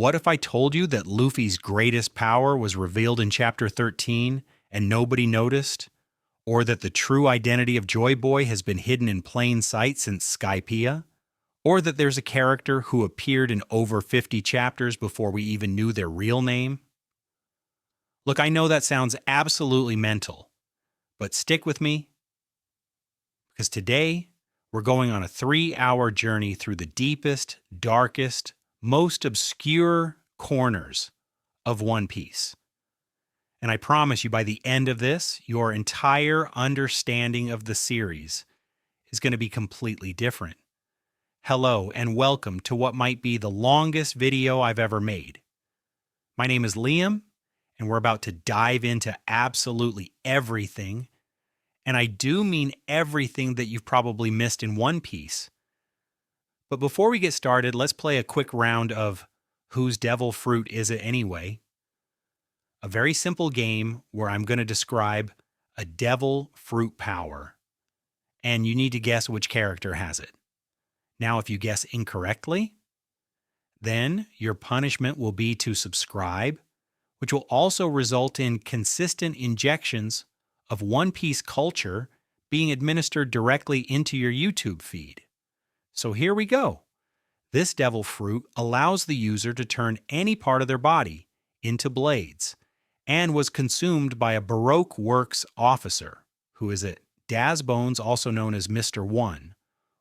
What if I told you that Luffy's greatest power was revealed in Chapter 13 and nobody noticed? Or that the true identity of Joy Boy has been hidden in plain sight since Skypiea? Or that there's a character who appeared in over 50 chapters before we even knew their real name? Look, I know that sounds absolutely mental, but stick with me, because today we're going on a 3-hour journey through the deepest, darkest, most obscure corners of One Piece. And I promise you, by the end of this, your entire understanding of the series is going to be completely different. Hello, and welcome to what might be the longest video I've ever made. My name is Liam, and we're about to dive into absolutely everything. And I do mean everything that you've probably missed in One Piece. But before we get started, let's play a quick round of Whose Devil Fruit Is It Anyway? A very simple game where I'm going to describe a devil fruit power, and you need to guess which character has it. Now, if you guess incorrectly, then your punishment will be to subscribe, which will also result in consistent injections of One Piece culture being administered directly into your YouTube feed. So here we go. This devil fruit allows the user to turn any part of their body into blades, and was consumed by a Baroque Works officer, who is it? Daz Bones, also known as Mr. 1,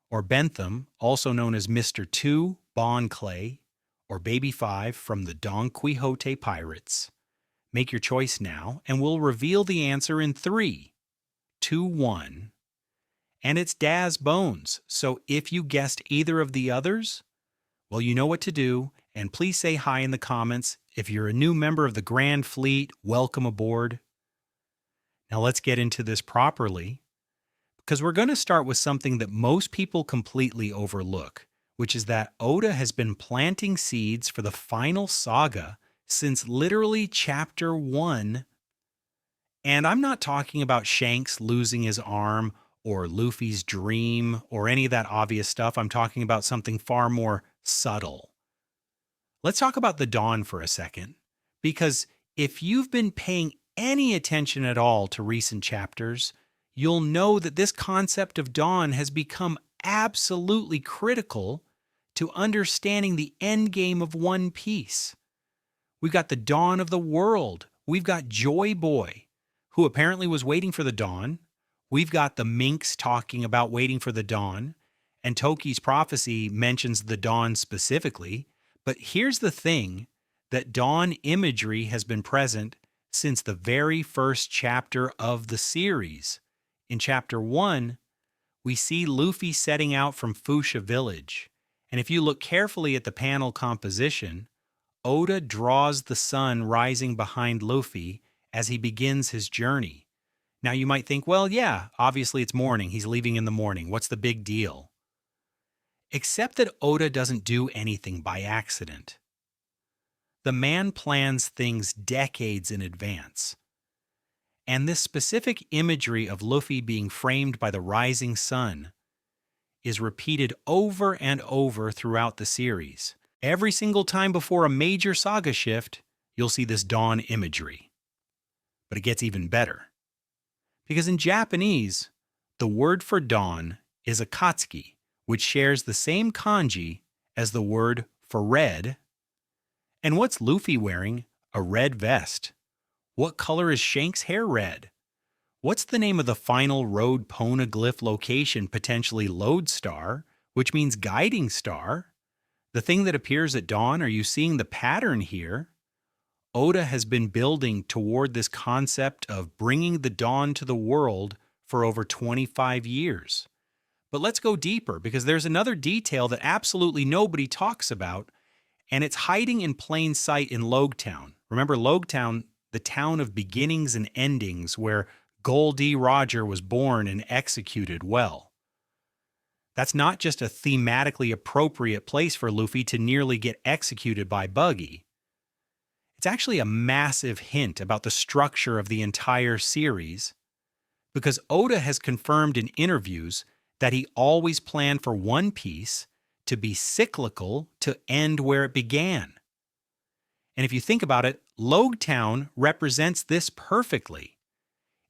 or Bentham, also known as Mr. 2, Bon Clay, or Baby 5 from the Don Quixote Pirates. Make your choice now, and we'll reveal the answer in 3, 2, 1. And it's Daz Bones, so if you guessed either of the others, well, you know what to do, and please say hi in the comments. If you're a new member of the Grand Fleet, welcome aboard. Now let's get into this properly, because we're going to start with something that most people completely overlook, which is that Oda has been planting seeds for the final saga since literally Chapter 1. And I'm not talking about Shanks losing his arm or Luffy's dream or any of that obvious stuff. I'm talking about something far more subtle. Let's talk about the Dawn for a second, because if you've been paying any attention at all to recent chapters, you'll know that this concept of Dawn has become absolutely critical to understanding the endgame of One Piece. We've got the Dawn of the world. We've got Joy Boy, who apparently was waiting for the Dawn. We've got the Minks talking about waiting for the Dawn, and Toki's prophecy mentions the Dawn specifically. But here's the thing, that Dawn imagery has been present since the very first chapter of the series. In Chapter 1, we see Luffy setting out from Fuchsia Village. And if you look carefully at the panel composition, Oda draws the sun rising behind Luffy as he begins his journey. Now you might think, well, yeah, obviously it's morning. He's leaving in the morning. What's the big deal? Except that Oda doesn't do anything by accident. The man plans things decades in advance. And this specific imagery of Luffy being framed by the rising sun is repeated over and over throughout the series. Every single time before a major saga shift, you'll see this dawn imagery. But it gets even better. Because in Japanese, the word for dawn is akatsuki, which shares the same kanji as the word for red. And what's Luffy wearing? A red vest. What color is Shanks' hair red? What's the name of the final road poneglyph location, potentially Lodestar, which means guiding star? The thing that appears at dawn, are you seeing the pattern here? Oda has been building toward this concept of bringing the dawn to the world for over 25 years. But let's go deeper, because there's another detail that absolutely nobody talks about, and it's hiding in plain sight in Logtown. Remember Logtown, the town of beginnings and endings, where Gol D. Roger was born and executed well. That's not just a thematically appropriate place for Luffy to nearly get executed by Buggy. It's actually a massive hint about the structure of the entire series, because Oda has confirmed in interviews that he always planned for One Piece to be cyclical to end where it began. And if you think about it, Logtown represents this perfectly.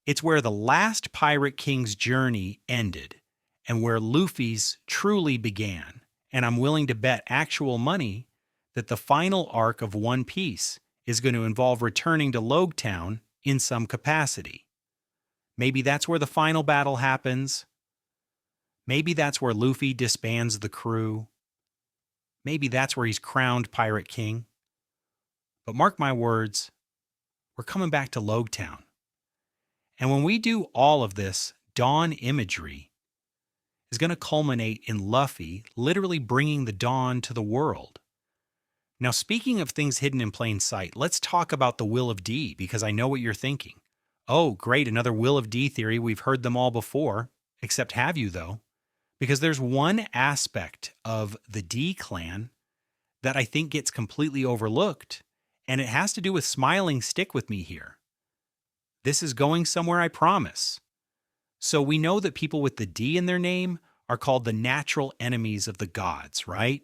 It's where the last pirate king's journey ended and where Luffy's truly began. And I'm willing to bet actual money that the final arc of One Piece is going to involve returning to Logtown in some capacity. Maybe that's where the final battle happens. Maybe that's where Luffy disbands the crew. Maybe that's where he's crowned Pirate King. But mark my words, we're coming back to Logtown. And when we do all of this, dawn imagery is going to culminate in Luffy literally bringing the dawn to the world. Now, speaking of things hidden in plain sight, let's talk about the Will of D, because I know what you're thinking. Oh, great, another Will of D theory. We've heard them all before, except have you, though? Because there's one aspect of the D clan that I think gets completely overlooked, and it has to do with Smiling. Stick with me here. This is going somewhere, I promise. So we know that people with the D in their name are called the natural enemies of the gods, right?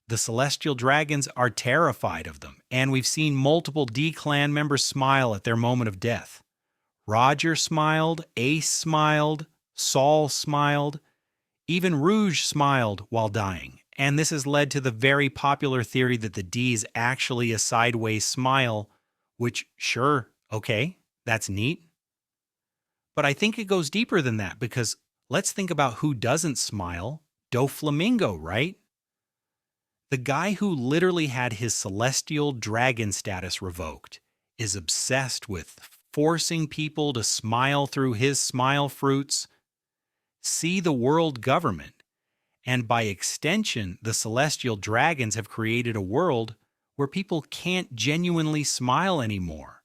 The celestial dragons are terrified of them, and we've seen multiple D clan members smile at their moment of death. Roger smiled, Ace smiled, Saul smiled, even Rouge smiled while dying. And this has led to the very popular theory that the D is actually a sideways smile, which, sure, okay, that's neat. But I think it goes deeper than that, because let's think about who doesn't smile. Doflamingo, right? The guy who literally had his celestial dragon status revoked is obsessed with forcing people to smile through his smile fruits. See the world government, and by extension, the celestial dragons have created a world where people can't genuinely smile anymore.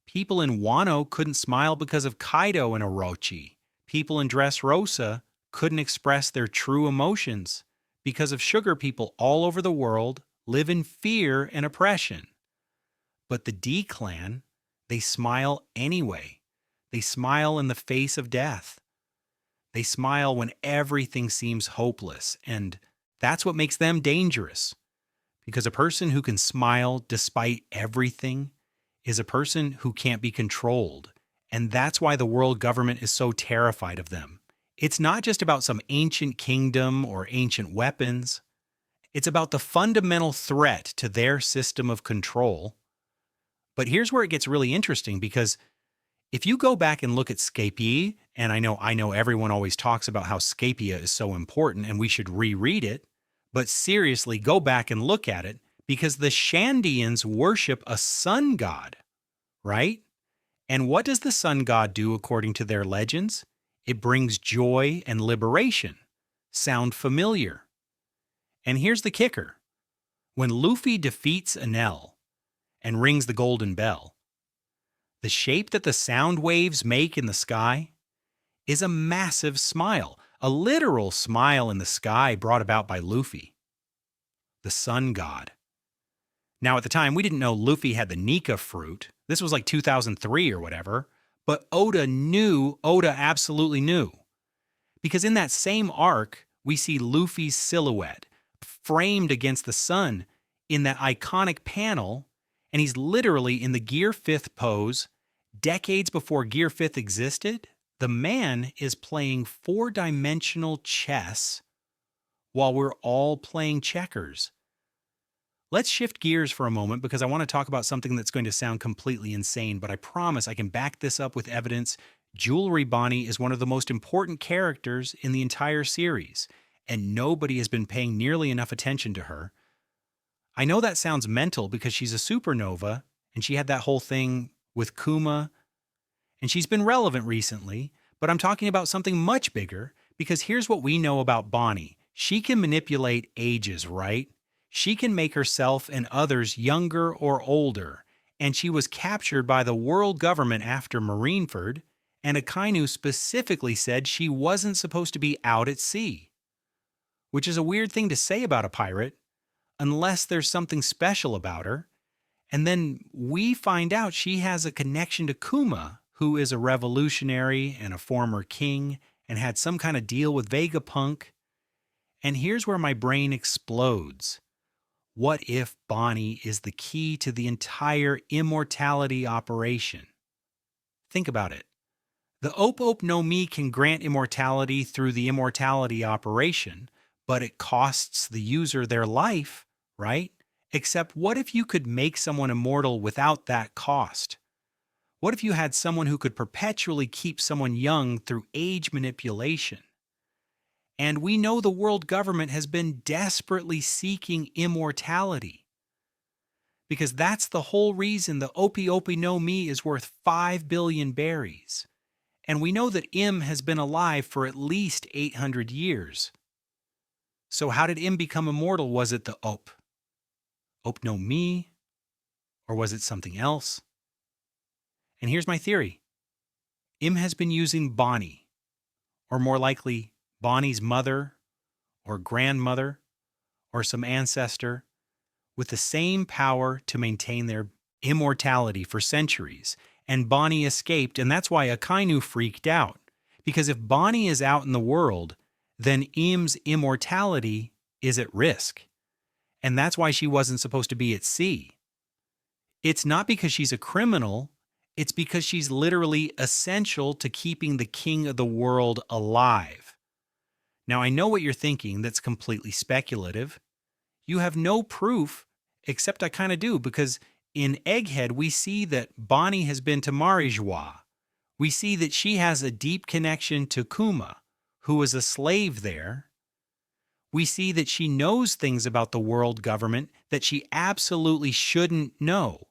People in Wano couldn't smile because of Kaido and Orochi. People in Dressrosa couldn't express their true emotions because of sugar people all over the world live in fear and oppression. But the D clan, they smile anyway. They smile in the face of death. They smile when everything seems hopeless, and that's what makes them dangerous. Because a person who can smile despite everything is a person who can't be controlled, and that's why the world government is so terrified of them. It's not just about some ancient kingdom or ancient weapons. It's about the fundamental threat to their system of control. But here's where it gets really interesting, because if you go back and look at Skypiea, and I know everyone always talks about how Skypiea is so important and we should reread it, but seriously, go back and look at it, because the Shandians worship a sun god, right? And what does the sun god do according to their legends? It brings joy and liberation. Sound familiar? And here's the kicker. When Luffy defeats Enel and rings the golden bell, the shape that the sound waves make in the sky is a massive smile, a literal smile in the sky brought about by Luffy, the sun god. Now, at the time, we didn't know Luffy had the Nika fruit. This was like 2003 or whatever. But Oda absolutely knew. Because in that same arc, we see Luffy's silhouette framed against the sun in that iconic panel, and he's literally in the Gear 5th pose. Decades before Gear 5th existed, the man is playing four-dimensional chess while we're all playing checkers. Let's shift gears for a moment, because I want to talk about something that's going to sound completely insane, but I promise I can back this up with evidence. Jewelry Bonnie is one of the most important characters in the entire series, and nobody has been paying nearly enough attention to her. I know that sounds mental because she's a supernova, and she had that whole thing with Kuma, and she's been relevant recently, but I'm talking about something much bigger, because here's what we know about Bonnie. She can manipulate ages, right? She can make herself and others younger or older, and she was captured by the world government after Marineford, and Akainu specifically said she wasn't supposed to be out at sea. Which is a weird thing to say about a pirate, unless there's something special about her. And then we find out she has a connection to Kuma, who is a revolutionary and a former king, and had some kind of deal with Vegapunk. And here's where my brain explodes. what if Bonnie is the key to the entire immortality operation? Think about it. The Op no Mi can grant immortality through the immortality operation, but it costs the user their life, right? Except what if you could make someone immortal without that cost? What if you had someone who could perpetually keep someone young through age manipulation? And we know the world government has been desperately seeking immortality. Because that's the whole reason the Op no Mi is worth 5 billion berries. And we know that Im has been alive for at least 800 years. So how did Im become immortal? Was it the Op no Mi? Or was it something else? And here's my theory. Im has been using Bonnie, or more likely Bonnie's mother or grandmother or some ancestor, with the same power to maintain their immortality for centuries. And Bonnie escaped, and that's why Akainu freaked out. Because if Bonnie is out in the world, then Im's immortality is at risk. And that's why she wasn't supposed to be at sea. It's not because she's a criminal, it's because she's literally essential to keeping the king of the world alive. Now, I know what you're thinking, that's completely speculative. You have no proof, except I kind of do, because in Egghead, we see that Bonnie has been to Marijois. We see that she has a deep connection to Kuma, who was a slave there. We see that she knows things about the world government that she absolutely shouldn't know.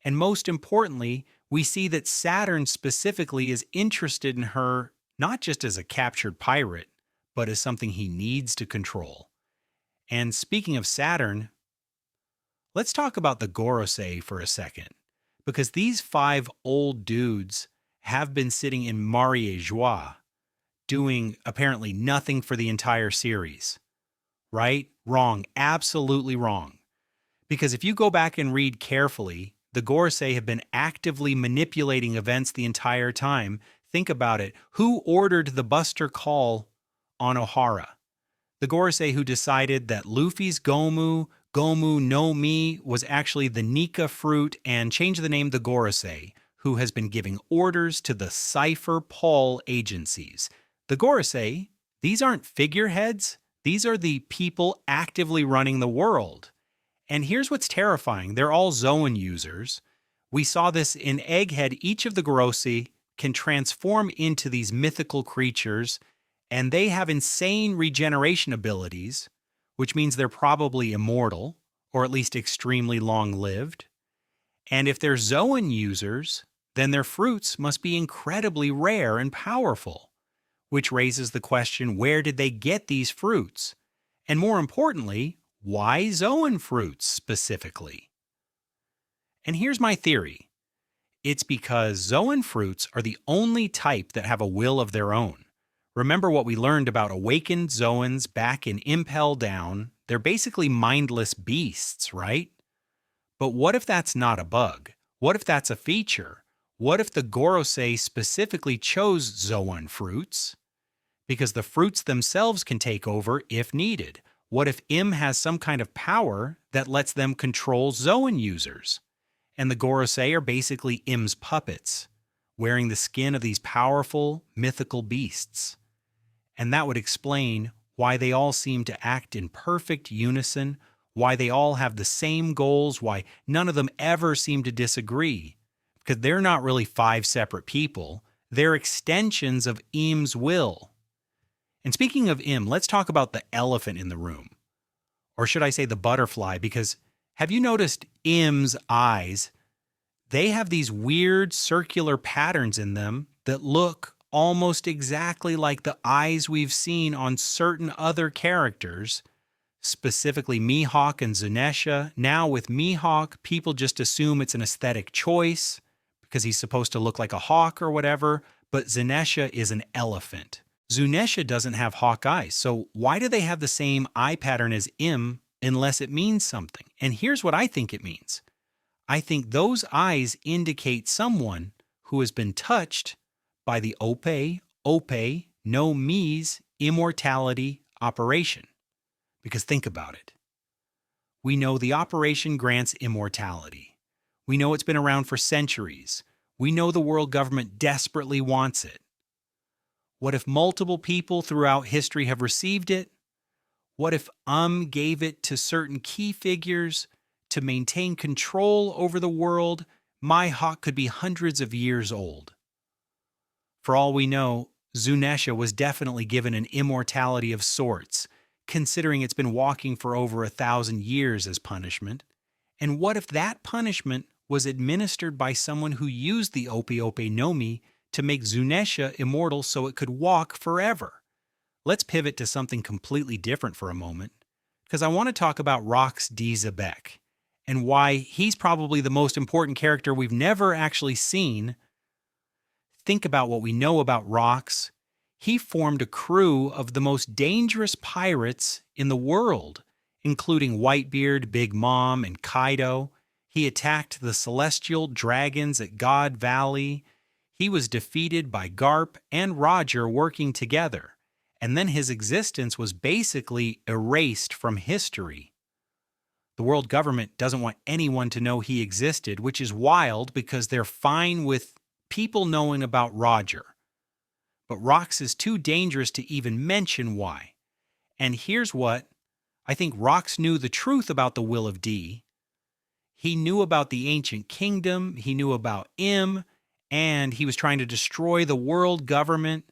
And most importantly, we see that Saturn specifically is interested in her not just as a captured pirate, but as something he needs to control. And speaking of Saturn, let's talk about the Gorosei for a second, because these 5 old dudes have been sitting in Marie-Joie, doing apparently nothing for the entire series. Right? Wrong. Absolutely wrong. Because if you go back and read carefully, the Gorosei have been actively manipulating events the entire time. Think about it. Who ordered the Buster Call on Ohara? The Gorosei who decided that Luffy's Gomu no Mi was actually the Nika fruit and changed the name the Gorosei, who has been giving orders to the Cypher Paul agencies. The Gorosei, these aren't figureheads. These are the people actively running the world. And here's what's terrifying. They're all Zoan users. We saw this in Egghead. Each of the Gorosei can transform into these mythical creatures, and they have insane regeneration abilities, which means they're probably immortal, or at least extremely long-lived. And if they're Zoan users, then their fruits must be incredibly rare and powerful, which raises the question, where did they get these fruits? And more importantly, why Zoan fruits specifically? And here's my theory. It's because Zoan fruits are the only type that have a will of their own. Remember what we learned about awakened Zoans back in Impel Down? They're basically mindless beasts, right? But what if that's not a bug? What if that's a feature? What if the Gorosei specifically chose Zoan fruits? Because the fruits themselves can take over if needed. What if Im has some kind of power that lets them control Zoan users? And the Gorosei are basically Im's puppets, wearing the skin of these powerful, mythical beasts. And that would explain why they all seem to act in perfect unison, why they all have the same goals, why none of them ever seem to disagree. Because they're not really 5 separate people, they're extensions of Im's will. And speaking of Im, let's talk about the elephant in the room. Or should I say the butterfly, because have you noticed Im's eyes? They have these weird circular patterns in them that look almost exactly like the eyes we've seen on certain other characters, specifically Mihawk and Zunesha. Now with Mihawk, people just assume it's an aesthetic choice because he's supposed to look like a hawk or whatever, but Zunesha is an elephant. Zunesha doesn't have hawk eyes, so why do they have the same eye pattern as Im unless it means something? And here's what I think it means. I think those eyes indicate someone who has been touched by the Op no Mi's immortality operation. Because think about it. We know the operation grants immortality. We know it's been around for centuries. We know the world government desperately wants it. What if multiple people throughout history have received it? What if gave it to certain key figures to maintain control over the world? My hawk could be hundreds of years old. For all we know, Zunesha was definitely given an immortality of sorts, considering it's been walking for over 1,000 years as punishment. And what if that punishment was administered by someone who used the Ope Ope no Mi to make Zunesha immortal so it could walk forever? Let's pivot to something completely different for a moment, because I want to talk about Rox D. Xebec, and why he's probably the most important character we've never actually seen. Think about what we know about Rox. He formed a crew of the most dangerous pirates in the world, including Whitebeard, Big Mom, and Kaido. He attacked the celestial dragons at God Valley. He was defeated by Garp and Roger working together, and then his existence was basically erased from history. The world government doesn't want anyone to know he existed, which is wild because they're fine with people knowing about Roger. But Rox is too dangerous to even mention why. And here's what. I think Rox knew the truth about the will of D. He knew about the ancient kingdom, he knew about and he was trying to destroy the world government,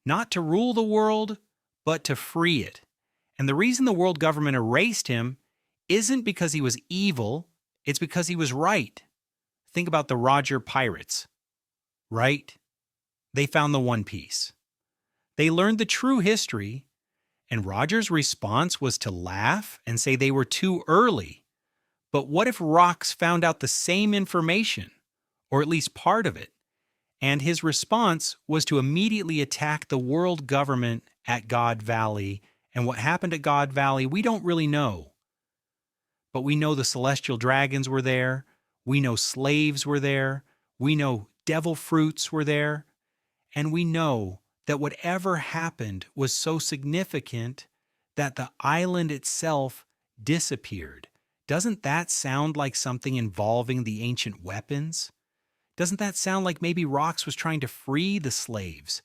not to rule the world, but to free it. And the reason the world government erased him isn't because he was evil, it's because he was right. Think about the Roger pirates. Right? They found the One Piece. They learned the true history, and Roger's response was to laugh and say they were too early. But what if Rox found out the same information, or at least part of it, and his response was to immediately attack the world government at God Valley? And what happened at God Valley, we don't really know. But we know the celestial dragons were there, we know slaves were there, we know devil fruits were there, and we know that whatever happened was so significant that the island itself disappeared. Doesn't that sound like something involving the ancient weapons? Doesn't that sound like maybe Rox was trying to free the slaves?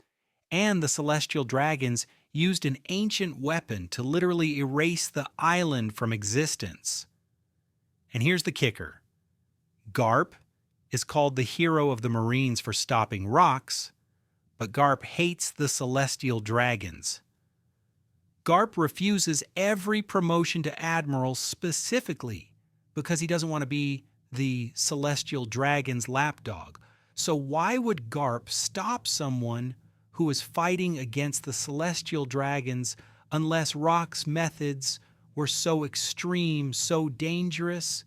And the celestial dragons used an ancient weapon to literally erase the island from existence. And here's the kicker. Garp is called the hero of the Marines for stopping Rox, but Garp hates the celestial dragons. Garp refuses every promotion to admiral specifically because he doesn't want to be the celestial dragon's lapdog. So why would Garp stop someone who is fighting against the celestial dragons unless Rox's methods were so extreme, so dangerous,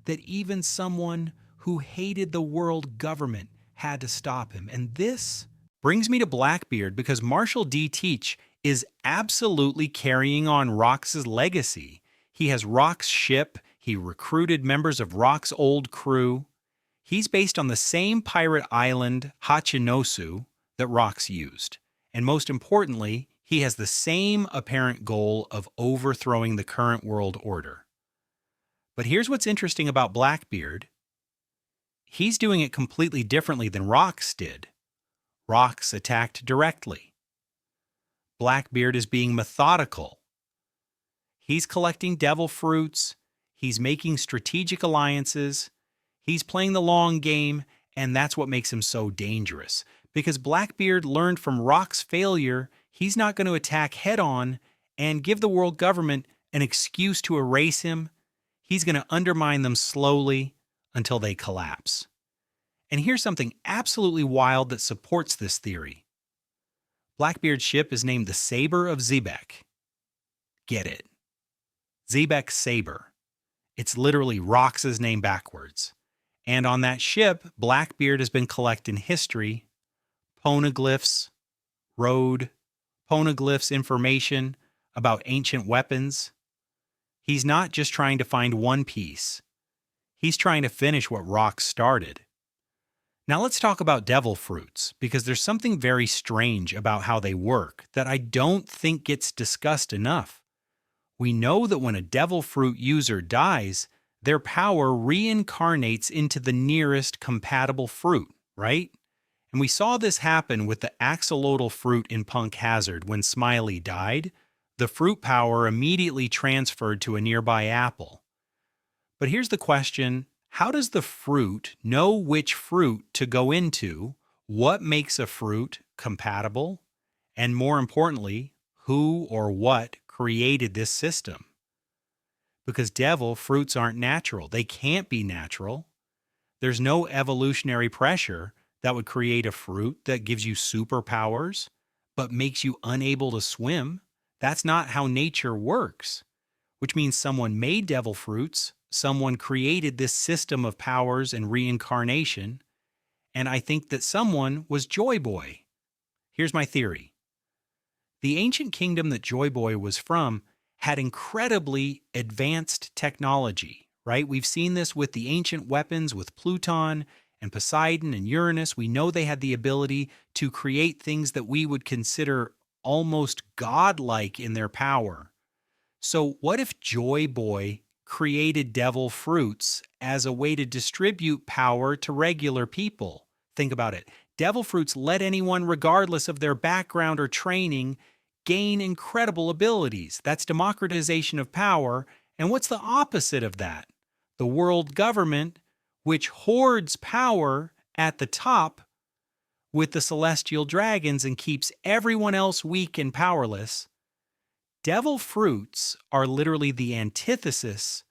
that even someone who hated the world government had to stop him? And this brings me to Blackbeard, because Marshall D. Teach is absolutely carrying on Rox's legacy. He has Rox's ship, he recruited members of Rox's old crew. He's based on the same pirate island, Hachinosu, that Rox used. And most importantly, he has the same apparent goal of overthrowing the current world order. But here's what's interesting about Blackbeard. He's doing it completely differently than Rox did. Rox attacked directly. Blackbeard is being methodical. He's collecting devil fruits, he's making strategic alliances, he's playing the long game, and that's what makes him so dangerous. Because Blackbeard learned from Rox's failure, he's not going to attack head-on and give the world government an excuse to erase him. He's going to undermine them slowly until they collapse. And here's something absolutely wild that supports this theory. Blackbeard's ship is named the Saber of Xebec. Get it? Xebec's Saber. It's literally Rox's name backwards. And on that ship, Blackbeard has been collecting history, poneglyphs, poneglyphs information about ancient weapons. He's not just trying to find one piece. He's trying to finish what Rox started. Now let's talk about devil fruits, because there's something very strange about how they work that I don't think gets discussed enough. We know that when a devil fruit user dies, their power reincarnates into the nearest compatible fruit, right? And we saw this happen with the axolotl fruit in Punk Hazard when Smiley died. The fruit power immediately transferred to a nearby apple. But here's the question: how does the fruit know which fruit to go into? What makes a fruit compatible? And more importantly, who or what created this system? Because devil fruits aren't natural. They can't be natural. There's no evolutionary pressure that would create a fruit that gives you superpowers but makes you unable to swim. That's not how nature works, which means someone made devil fruits, someone created this system of powers and reincarnation, and I think that someone was Joy Boy. Here's my theory. The ancient kingdom that Joy Boy was from had incredibly advanced technology, right? We've seen this with the ancient weapons with Pluton and Poseidon and Uranus. We know they had the ability to create things that we would consider almost godlike in their power. So what if Joy Boy created devil fruits as a way to distribute power to regular people? Think about it. Devil fruits let anyone, regardless of their background or training, gain incredible abilities. That's democratization of power. And what's the opposite of that? The world government, which hoards power at the top with the celestial dragons and keeps everyone else weak and powerless. Devil fruits are literally the antithesis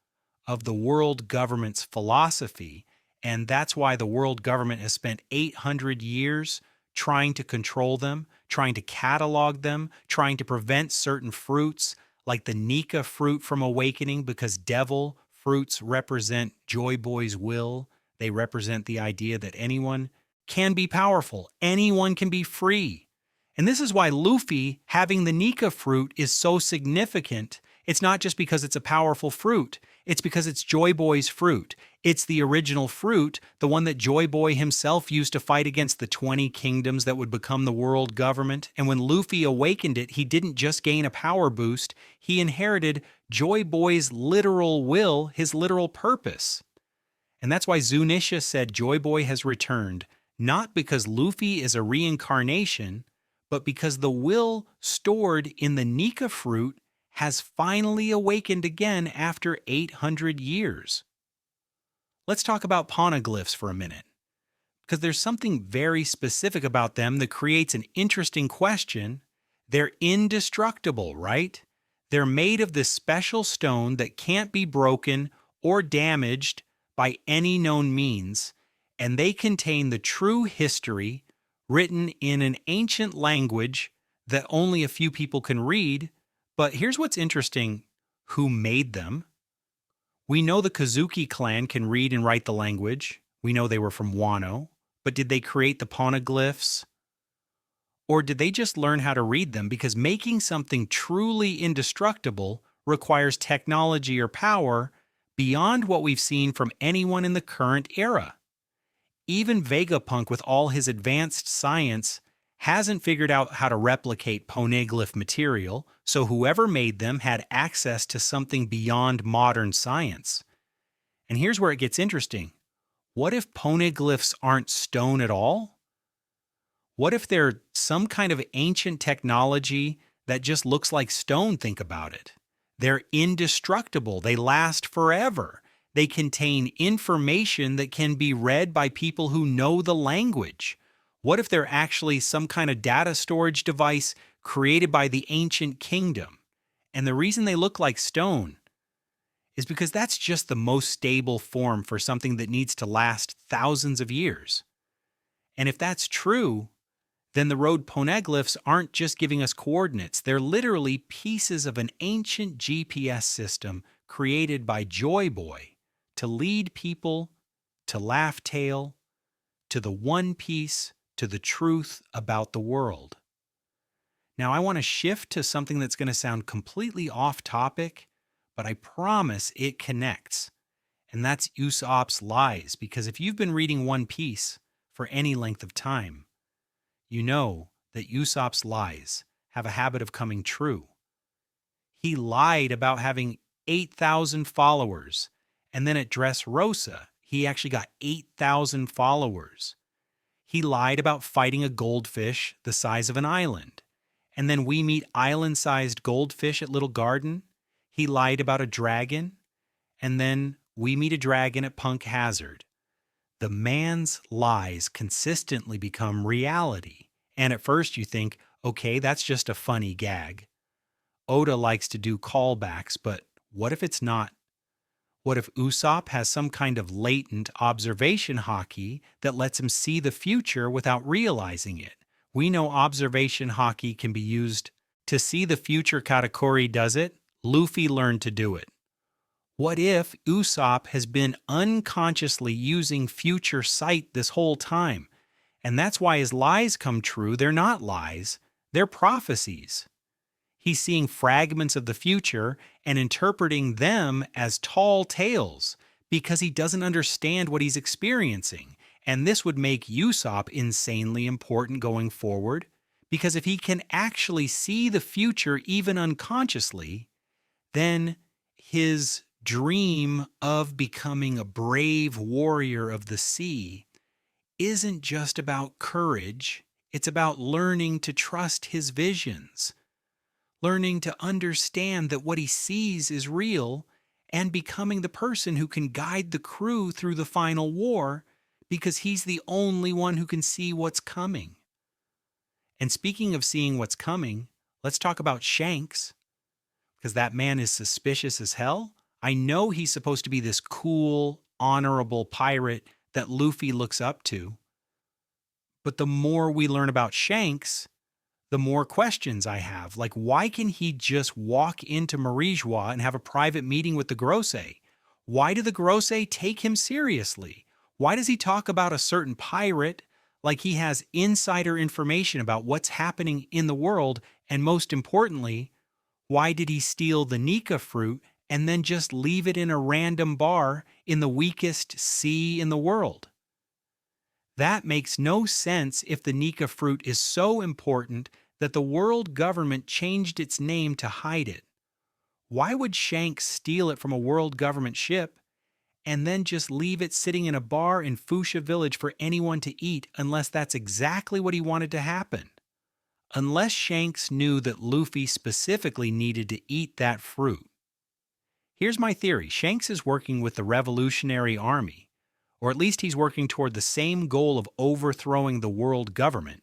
of the world government's philosophy, and that's why the world government has spent 800 years trying to control them, trying to catalog them, trying to prevent certain fruits like the Nika fruit from awakening, because devil fruits represent Joy Boy's will. They represent the idea that anyone can be powerful, anyone can be free. And this is why Luffy having the Nika fruit is so significant. It's not just because it's a powerful fruit. It's because it's Joy Boy's fruit. It's the original fruit, the one that Joy Boy himself used to fight against the 20 kingdoms that would become the world government. And when Luffy awakened it, he didn't just gain a power boost. He inherited Joy Boy's literal will, his literal purpose. And that's why Zunisha said Joy Boy has returned, not because Luffy is a reincarnation, but because the will stored in the Nika fruit has finally awakened again after 800 years. Let's talk about poneglyphs for a minute, because there's something very specific about them that creates an interesting question. They're indestructible, right? They're made of this special stone that can't be broken or damaged by any known means, and they contain the true history written in an ancient language that only a few people can read. But here's what's interesting: who made them? We know the Kazuki clan can read and write the language. We know they were from Wano. But did they create the poneglyphs? Or did they just learn how to read them? Because making something truly indestructible requires technology or power beyond what we've seen from anyone in the current era. Even Vegapunk, with all his advanced science, hasn't figured out how to replicate poneglyph material, so whoever made them had access to something beyond modern science. And here's where it gets interesting. What if poneglyphs aren't stone at all? What if they're some kind of ancient technology that just looks like stone? Think about it. They're indestructible. They last forever. They contain information that can be read by people who know the language. What if they're actually some kind of data storage device created by the ancient kingdom? And the reason they look like stone is because that's just the most stable form for something that needs to last thousands of years. And if that's true, then the road poneglyphs aren't just giving us coordinates. They're literally pieces of an ancient GPS system created by Joy Boy to lead people to Laugh Tale, to the One Piece, to the truth about the world. Now, I want to shift to something that's going to sound completely off topic, but I promise it connects. And that's Usopp's lies, because if you've been reading One Piece for any length of time, you know that Usopp's lies have a habit of coming true. He lied about having 8,000 followers. And then at Dressrosa, he actually got 8,000 followers. He lied about fighting a goldfish the size of an island. And then we meet island-sized goldfish at Little Garden. He lied about a dragon. And then we meet a dragon at Punk Hazard. The man's lies consistently become reality. And at first you think, okay, that's just a funny gag. Oda likes to do callbacks, but what if it's not? What if Usopp has some kind of latent observation haki that lets him see the future without realizing it? We know observation haki can be used to see the future. Katakuri does it. Luffy learned to do it. What if Usopp has been unconsciously using future sight this whole time? And that's why his lies come true. They're not lies, they're prophecies. He's seeing fragments of the future and interpreting them as tall tales because he doesn't understand what he's experiencing. And this would make Usopp insanely important going forward, because if he can actually see the future even unconsciously, then his dream of becoming a brave warrior of the sea isn't just about courage, it's about learning to trust his visions, learning to understand that what he sees is real, and becoming the person who can guide the crew through the final war because he's the only one who can see what's coming. And speaking of seeing what's coming, let's talk about Shanks, because that man is suspicious as hell. I know he's supposed to be this cool, honorable pirate that Luffy looks up to. But the more we learn about Shanks, the more questions I have. Like, why can he just walk into Marijois and have a private meeting with the Grosei? Why do the Grosei take him seriously? Why does he talk about a certain pirate like he has insider information about what's happening in the world? And most importantly, why did he steal the Nika fruit and then just leave it in a random bar in the weakest sea in the world? That makes no sense if the Nika fruit is so important that the world government changed its name to hide it. Why would Shanks steal it from a world government ship and then just leave it sitting in a bar in Fuchsia Village for anyone to eat unless that's exactly what he wanted to happen? Unless Shanks knew that Luffy specifically needed to eat that fruit. Here's my theory. Shanks is working with the Revolutionary Army, or at least he's working toward the same goal of overthrowing the world government.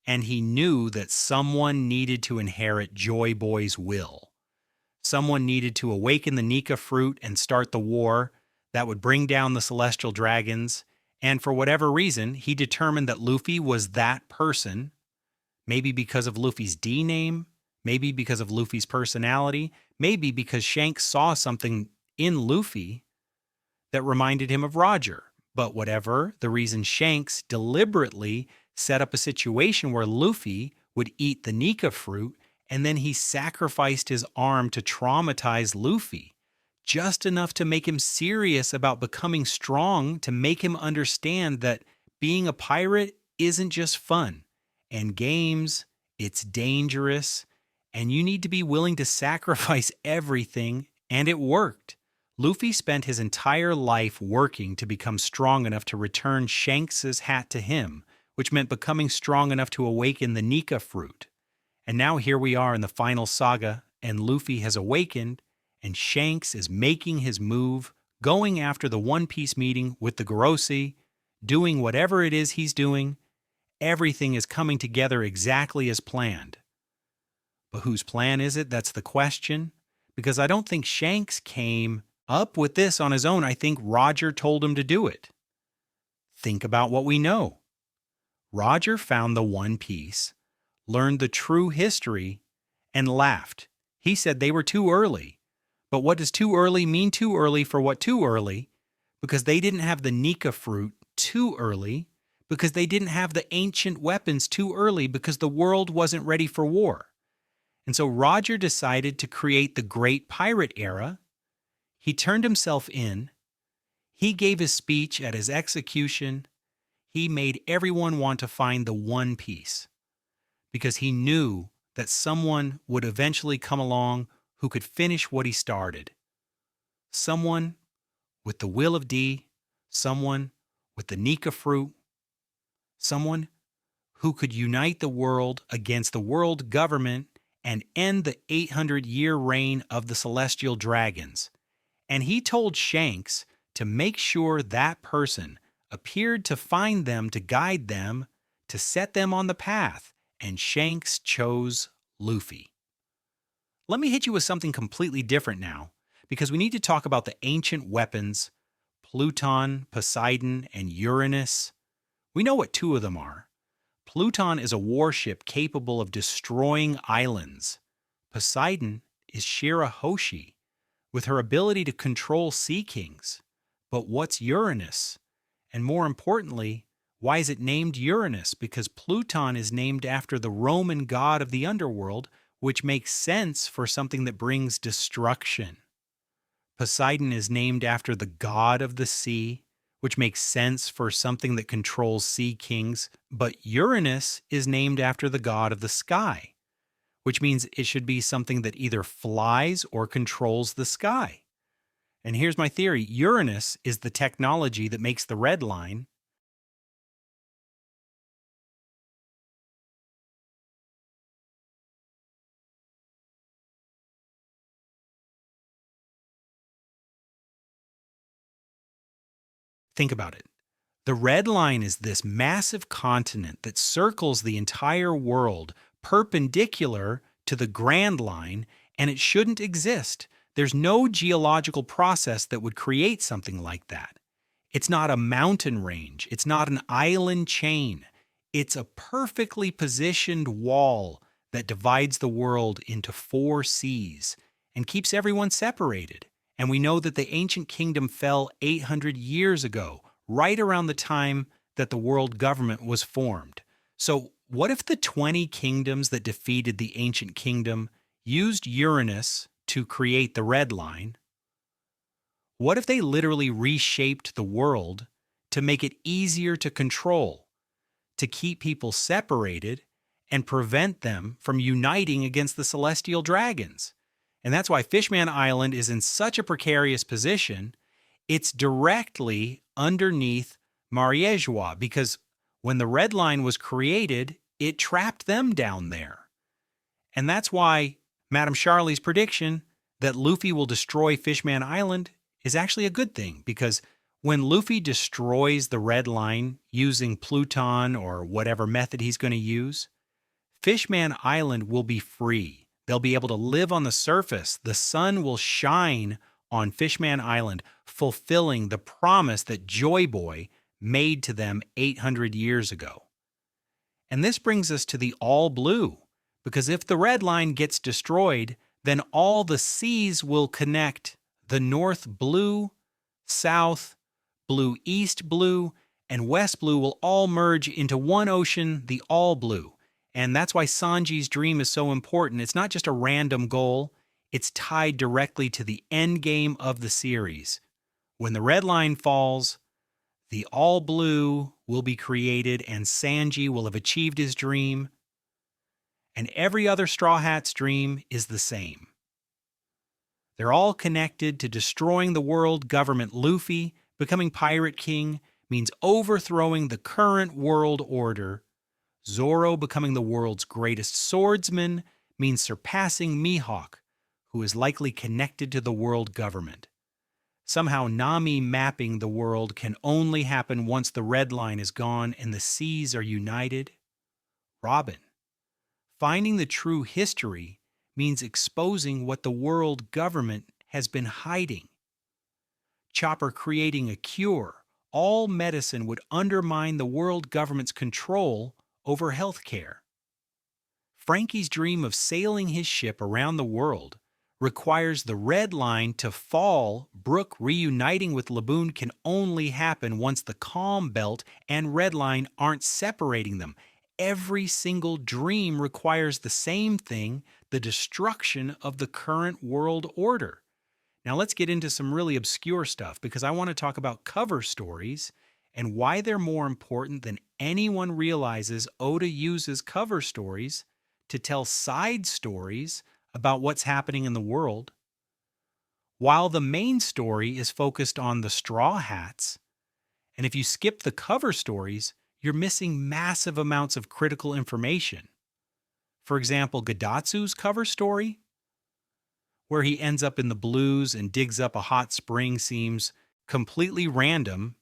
And he knew that someone needed to inherit Joy Boy's will. Someone needed to awaken the Nika fruit and start the war that would bring down the celestial dragons. And for whatever reason, he determined that Luffy was that person. Maybe because of Luffy's D name, maybe because of Luffy's personality, maybe because Shanks saw something in Luffy that reminded him of Roger. But whatever the reason, Shanks deliberately set up a situation where Luffy would eat the Nika fruit, and then he sacrificed his arm to traumatize Luffy, just enough to make him serious about becoming strong, to make him understand that being a pirate isn't just fun. And games, it's dangerous, and you need to be willing to sacrifice everything, and it worked. Luffy spent his entire life working to become strong enough to return Shanks's hat to him, which meant becoming strong enough to awaken the Nika fruit. And now here we are in the final saga, and Luffy has awakened, and Shanks is making his move, going after the One Piece meeting with the Grosei, doing whatever it is he's doing. Everything is coming together exactly as planned. But whose plan is it? That's the question. Because I don't think Shanks came up with this on his own. I think Roger told him to do it. Think about what we know. Roger found the One Piece, learned the true history, and laughed. He said they were too early. But what does too early mean? Too early for what? Too early because they didn't have the Nika fruit too early, because they didn't have the ancient weapons too early, because the world wasn't ready for war. And so Roger decided to create the Great Pirate Era. He turned himself in. He gave his speech at his execution. He made everyone want to find the One Piece because he knew that someone would eventually come along who could finish what he started. Someone with the will of D, someone with the Nika fruit, someone who could unite the world against the world government and end the 800-year reign of the celestial dragons. And he told Shanks to make sure that person appeared to find them, to guide them, to set them on the path, and Shanks chose Luffy. Let me hit you with something completely different now, because we need to talk about the ancient weapons, Pluton, Poseidon, and Uranus. We know what two of them are. Pluton is a warship capable of destroying islands. Poseidon is Shirahoshi, with her ability to control sea kings. But what's Uranus? And more importantly, why is it named Uranus? Because Pluton is named after the Roman god of the underworld, which makes sense for something that brings destruction. Poseidon is named after the god of the sea, which makes sense for something that controls sea kings. But Uranus is named after the god of the sky, which means it should be something that either flies or controls the sky. And here's my theory. Uranus is the technology that makes the red line. Think about it. The red line is this massive continent that circles the entire world perpendicular to the Grand Line, and it shouldn't exist. There's no geological process that would create something like that. It's not a mountain range. It's not an island chain. It's a perfectly positioned wall that divides the world into 4 seas and keeps everyone separated. And we know that the ancient kingdom fell 800 years ago, right around the time that the world government was formed. So what if the 20 kingdoms that defeated the ancient kingdom used Uranus to create the red line? What if they literally reshaped the world to make it easier to control, to keep people separated and prevent them from uniting against the celestial dragons? And that's why Fishman Island is in such a precarious position. It's directly underneath Mariejwa, because when the red line was created, it trapped them down there. And that's why Madame Charlie's prediction that Luffy will destroy Fishman Island is actually a good thing, because when Luffy destroys the red line using Pluton or whatever method he's going to use, Fishman Island will be free. They'll be able to live on the surface. The sun will shine on Fishman Island, fulfilling the promise that Joy Boy made to them 800 years ago. And this brings us to the all blue, because if the red line gets destroyed, then all the seas will connect. The North Blue, South Blue, East Blue, and West Blue will all merge into one ocean, the all blue. And that's why Sanji's dream is so important. It's not just a random goal. It's tied directly to the end game of the series. When the red line falls, the all blue will be created and Sanji will have achieved his dream. And every other Straw Hat's dream is the same. They're all connected to destroying the world government. Luffy becoming Pirate King means overthrowing the current world order. Zoro becoming the world's greatest swordsman means surpassing Mihawk, who is likely connected to the world government. Somehow Nami mapping the world can only happen once the red line is gone and the seas are united. Robin finding the true history means exposing what the world government has been hiding. Chopper creating a cure. All medicine would undermine the world government's control over healthcare. Frankie's dream of sailing his ship around the world requires the red line to fall. Brook reuniting with Laboon can only happen once the calm belt and red line aren't separating them. Every single dream requires the same thing, the destruction of the current world order. Now let's get into some really obscure stuff, because I want to talk about cover stories and why they're more important than anyone realizes. Oda uses cover stories to tell side stories about what's happening in the world, while the main story is focused on the Straw Hats. And if you skip the cover stories, you're missing massive amounts of critical information. For example, Gadatsu's cover story, where he ends up in the blues and digs up a hot spring, seems completely random,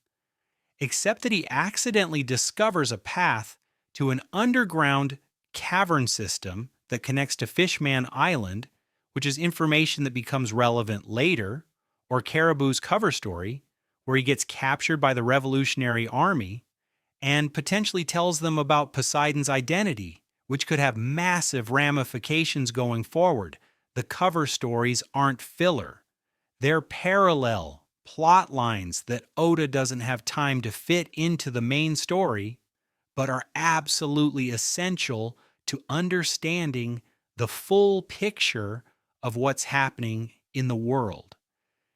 except that he accidentally discovers a path to an underground cavern system that connects to Fishman Island, which is information that becomes relevant later, or Caribou's cover story, where he gets captured by the Revolutionary Army and potentially tells them about Poseidon's identity, which could have massive ramifications going forward. The cover stories aren't filler. They're parallel plot lines that Oda doesn't have time to fit into the main story, but are absolutely essential to understanding the full picture of what's happening in the world.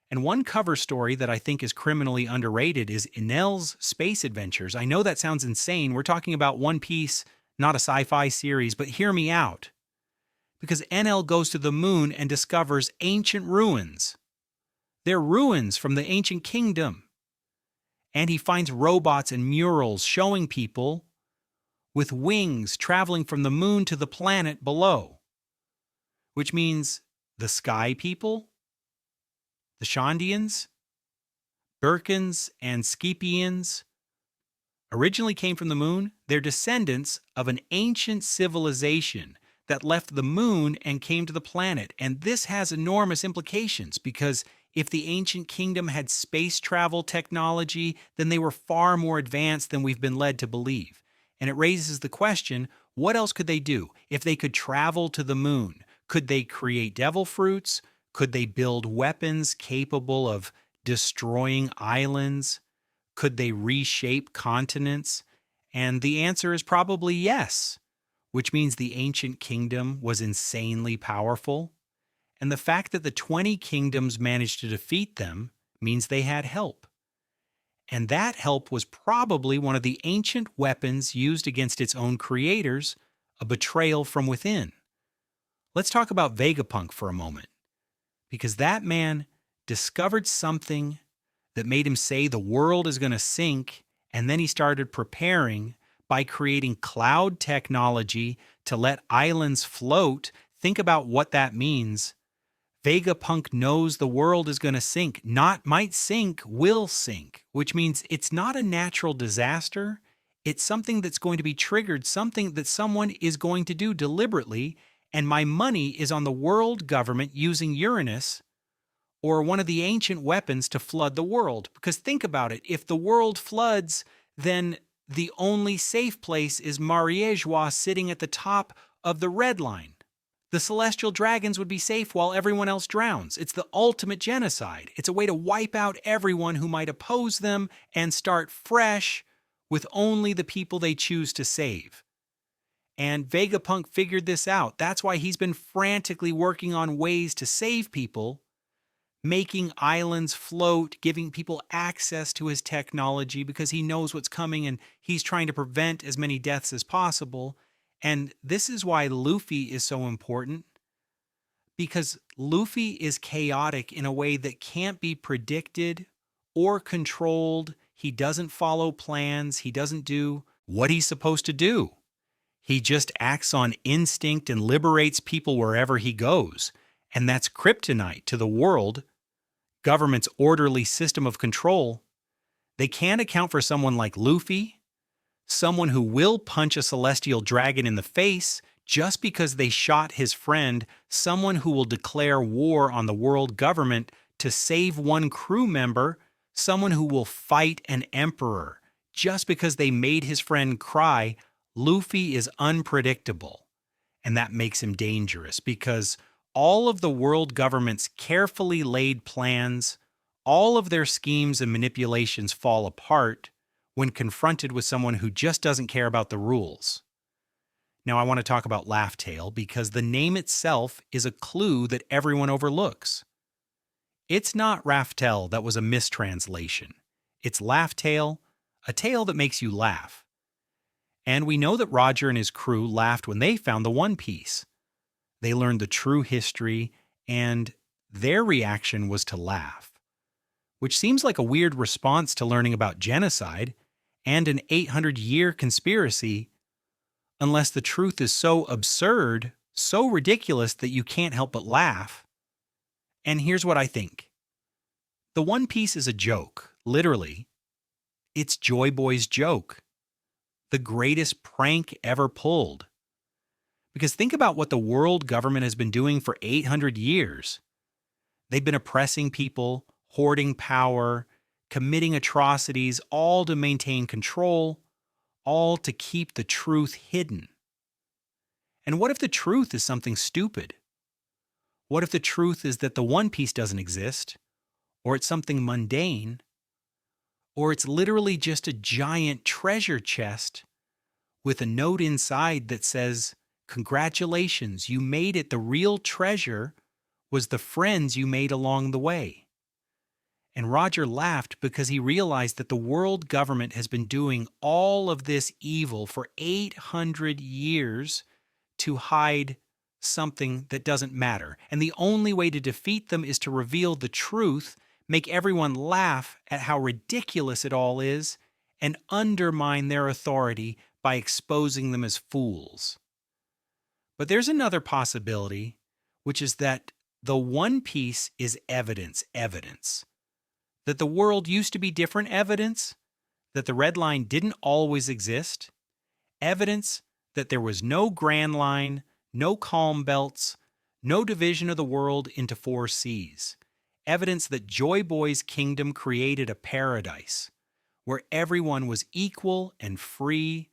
And one cover story that I think is criminally underrated is Enel's Space Adventures. I know that sounds insane. We're talking about One Piece, not a sci-fi series, but hear me out. Because Enel goes to the moon and discovers ancient ruins. They're ruins from the ancient kingdom. And he finds robots and murals showing people with wings traveling from the moon to the planet below. Which means the Sky People, the Shandians, Birkins, and Skypieans originally came from the moon. They're descendants of an ancient civilization that left the moon and came to the planet. And this has enormous implications because if the ancient kingdom had space travel technology, then they were far more advanced than we've been led to believe. And it raises the question, what else could they do? If they could travel to the moon, could they create devil fruits? Could they build weapons capable of destroying islands? Could they reshape continents? And the answer is probably yes, which means the ancient kingdom was insanely powerful. And the fact that the 20 kingdoms managed to defeat them means they had help. And that help was probably one of the ancient weapons used against its own creators, a betrayal from within. Let's talk about Vegapunk for a moment, because that man discovered something that made him say the world is going to sink, and then he started preparing by creating cloud technology to let islands float. Think about what that means. Vegapunk knows the world is going to sink. Not might sink, will sink, which means it's not a natural disaster. It's something that's going to be triggered, something that someone is going to do deliberately, and my money is on the world government using Uranus or one of the ancient weapons to flood the world. Because think about it, if the world floods, then the only safe place is Mariéjois sitting at the top of the red line. The celestial dragons would be safe while everyone else drowns. It's the ultimate genocide. It's a way to wipe out everyone who might oppose them and start fresh with only the people they choose to save. And Vegapunk figured this out. That's why he's been frantically working on ways to save people, making islands float, giving people access to his technology because he knows what's coming and he's trying to prevent as many deaths as possible. And this is why Luffy is so important, because Luffy is chaotic in a way that can't be predicted or controlled. He doesn't follow plans. He doesn't do what he's supposed to do. He just acts on instinct and liberates people wherever he goes. And that's kryptonite to the world government's orderly system of control. They can't account for someone like Luffy, someone who will punch a celestial dragon in the face just because they shot his friend, someone who will declare war on the world government to save one crew member, someone who will fight an emperor just because they made his friend cry. Luffy is unpredictable, and that makes him dangerous because all of the world government's carefully laid plans, all of their schemes and manipulations fall apart when confronted with someone who just doesn't care about the rules. Now I want to talk about Laugh Tale because the name itself is a clue that everyone overlooks. It's not Raftel that was a mistranslation. It's Laugh Tale, a tale that makes you laugh. And we know that Roger and his crew laughed when they found the One Piece. They learned the true history, and their reaction was to laugh, which seems like a weird response to learning about genocide and an 800-year conspiracy, unless the truth is so absurd, so ridiculous that you can't help but laugh. And here's what I think. The One Piece is a joke, literally. It's Joy Boy's joke. The greatest prank ever pulled. Because think about what the world government has been doing for 800 years. They've been oppressing people, hoarding power, committing atrocities, all to maintain control, all to keep the truth hidden. And what if the truth is something stupid? What if the truth is that the One Piece doesn't exist, or it's something mundane, or it's literally just a giant treasure chest with a note inside that says, "Congratulations, you made it. The real treasure was the friends you made along the way." And Roger laughed because he realized that the world government has been doing all of this evil for 800 years to hide something that doesn't matter. And the only way to defeat them is to reveal the truth, make everyone laugh at how ridiculous it all is, and undermine their authority by exposing them as fools. But there's another possibility, which is that the One Piece is evidence. That the world used to be different, evidence. That the Red Line didn't always exist. Evidence that there was no Grand Line, no calm belts, no division of the world into 4 seas. Evidence that Joy Boy's kingdom created a paradise where everyone was equal and free,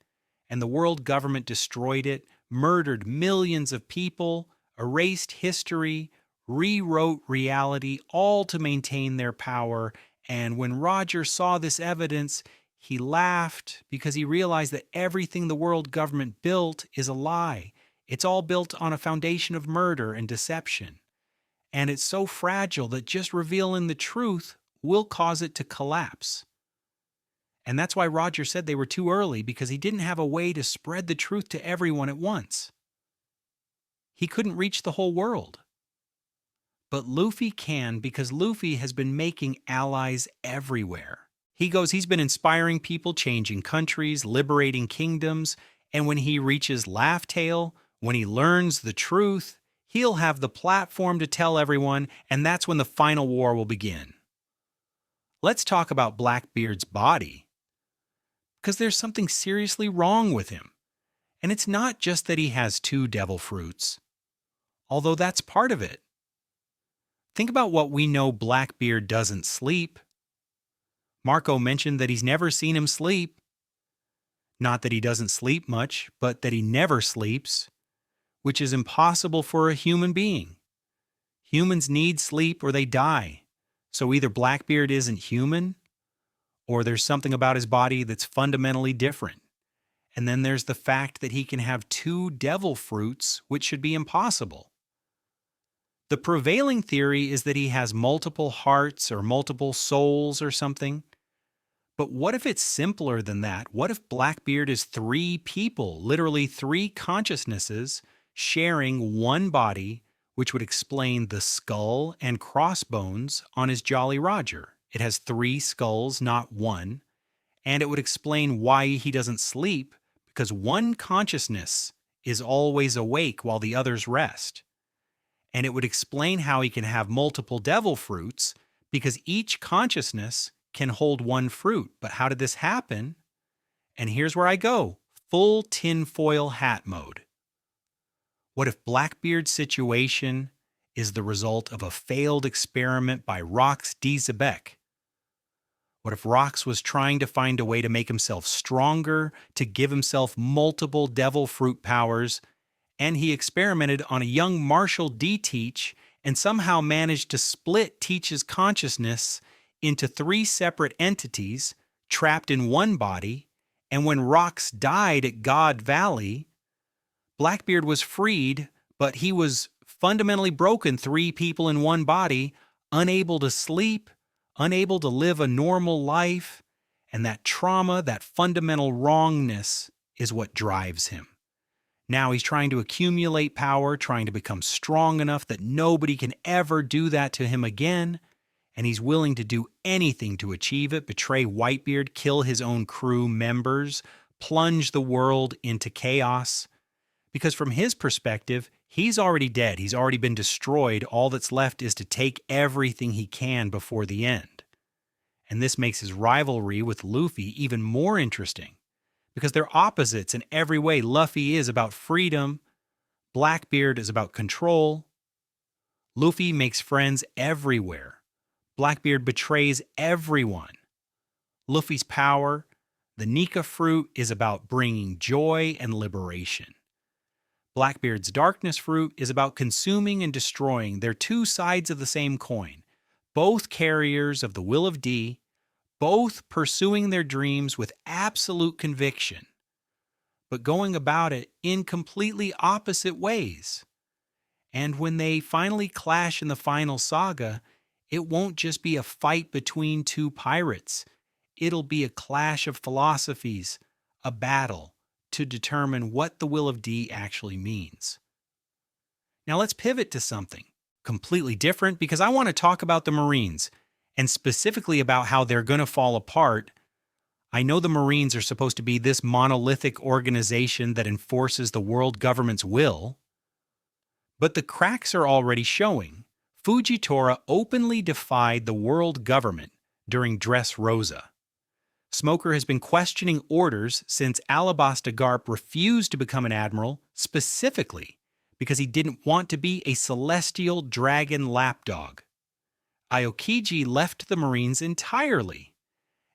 and the world government destroyed it, murdered millions of people, erased history, rewrote reality, all to maintain their power. And when Roger saw this evidence, he laughed because he realized that everything the world government built is a lie. It's all built on a foundation of murder and deception. And it's so fragile that just revealing the truth will cause it to collapse. And that's why Roger said they were too early, because he didn't have a way to spread the truth to everyone at once. He couldn't reach the whole world. But Luffy can, because Luffy has been making allies everywhere. He's been inspiring people, changing countries, liberating kingdoms, and when he reaches Laugh Tale, when he learns the truth, he'll have the platform to tell everyone, and that's when the final war will begin. Let's talk about Blackbeard's body, because there's something seriously wrong with him. And it's not just that he has 2 devil fruits, although that's part of it. Think about what we know. Blackbeard doesn't sleep. Marco mentioned that he's never seen him sleep. Not that he doesn't sleep much, but that he never sleeps, which is impossible for a human being. Humans need sleep or they die. So either Blackbeard isn't human, or there's something about his body that's fundamentally different. And then there's the fact that he can have 2 devil fruits, which should be impossible. The prevailing theory is that he has multiple hearts or multiple souls or something. But what if it's simpler than that? What if Blackbeard is 3 people, literally 3 consciousnesses, sharing one body, which would explain the skull and crossbones on his Jolly Roger? It has 3 skulls, not 1. And it would explain why he doesn't sleep, because one consciousness is always awake while the others rest. And it would explain how he can have multiple devil fruits, because each consciousness can hold 1 fruit. But how did this happen? And here's where I go. Full tinfoil hat mode. What if Blackbeard's situation is the result of a failed experiment by Rox D. Zebek? What if Rox was trying to find a way to make himself stronger, to give himself multiple devil fruit powers, and he experimented on a young Marshall D. Teach and somehow managed to split Teach's consciousness into 3 separate entities trapped in one body, and when Rox died at God Valley, Blackbeard was freed, but he was fundamentally broken, 3 people in one body, unable to sleep, unable to live a normal life, and that trauma, that fundamental wrongness is what drives him. Now he's trying to accumulate power, trying to become strong enough that nobody can ever do that to him again, and he's willing to do anything to achieve it, betray Whitebeard, kill his own crew members, plunge the world into chaos. Because from his perspective, he's already dead. He's already been destroyed. All that's left is to take everything he can before the end. And this makes his rivalry with Luffy even more interesting, because they're opposites in every way. Luffy is about freedom. Blackbeard is about control. Luffy makes friends everywhere. Blackbeard betrays everyone. Luffy's power, the Nika fruit, is about bringing joy and liberation. Blackbeard's darkness fruit is about consuming and destroying. They're two sides of the same coin, both carriers of the will of D, both pursuing their dreams with absolute conviction, but going about it in completely opposite ways. And when they finally clash in the final saga, it won't just be a fight between two pirates. It'll be a clash of philosophies, a battle to determine what the will of D actually means. Now let's pivot to something completely different, because I want to talk about the Marines, and specifically about how they're going to fall apart. I know the Marines are supposed to be this monolithic organization that enforces the world government's will, but the cracks are already showing. Fujitora openly defied the world government during Dressrosa. Smoker has been questioning orders since Alabasta Garp refused to become an admiral, specifically because he didn't want to be a celestial dragon lapdog. Aokiji left the Marines entirely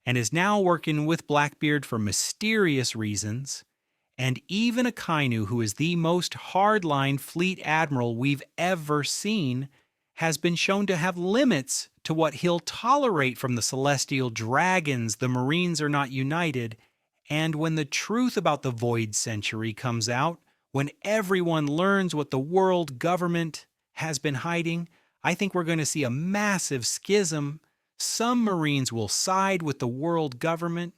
and is now working with Blackbeard for mysterious reasons, and even Akainu, who is the most hardline fleet admiral we've ever seen, has been shown to have limits to what he'll tolerate from the celestial dragons. The Marines are not united, and when the truth about the Void Century comes out, when everyone learns what the world government has been hiding, I think we're going to see a massive schism. Some Marines will side with the world government,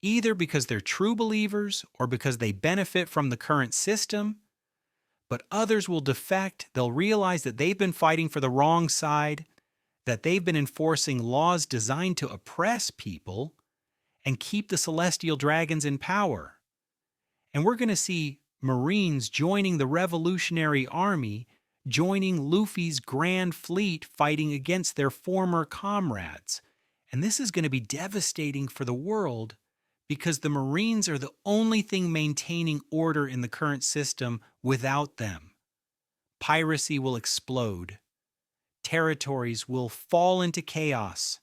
either because they're true believers or because they benefit from the current system, but others will defect. They'll realize that they've been fighting for the wrong side, that they've been enforcing laws designed to oppress people and keep the celestial dragons in power. And we're going to see Marines joining the Revolutionary Army, joining Luffy's Grand Fleet, fighting against their former comrades. And this is going to be devastating for the world, because the Marines are the only thing maintaining order in the current system. Without them, piracy will explode. Territories will fall into chaos.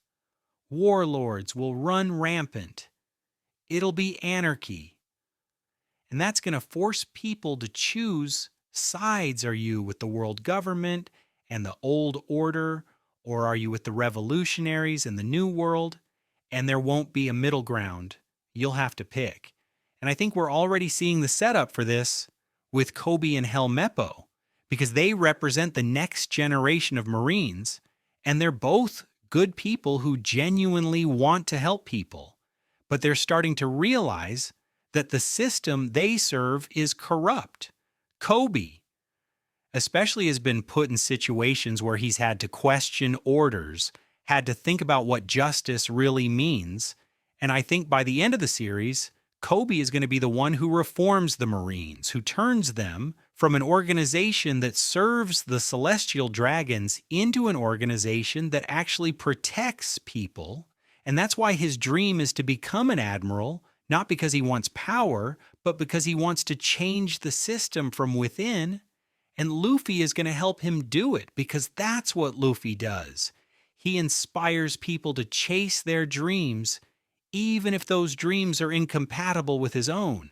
Warlords will run rampant. It'll be anarchy. And that's going to force people to choose sides. Are you with the world government and the old order, or are you with the revolutionaries and the new world? And there won't be a middle ground. You'll have to pick. And I think we're already seeing the setup for this with Kobe and Helmeppo, because they represent the next generation of Marines, and they're both good people who genuinely want to help people. But they're starting to realize that the system they serve is corrupt. Kobe especially has been put in situations where he's had to question orders, had to think about what justice really means. And I think by the end of the series, Kobe is going to be the one who reforms the Marines, who turns them from an organization that serves the celestial dragons into an organization that actually protects people. And that's why his dream is to become an admiral, not because he wants power, but because he wants to change the system from within. And Luffy is going to help him do it, because that's what Luffy does. He inspires people to chase their dreams, even if those dreams are incompatible with his own.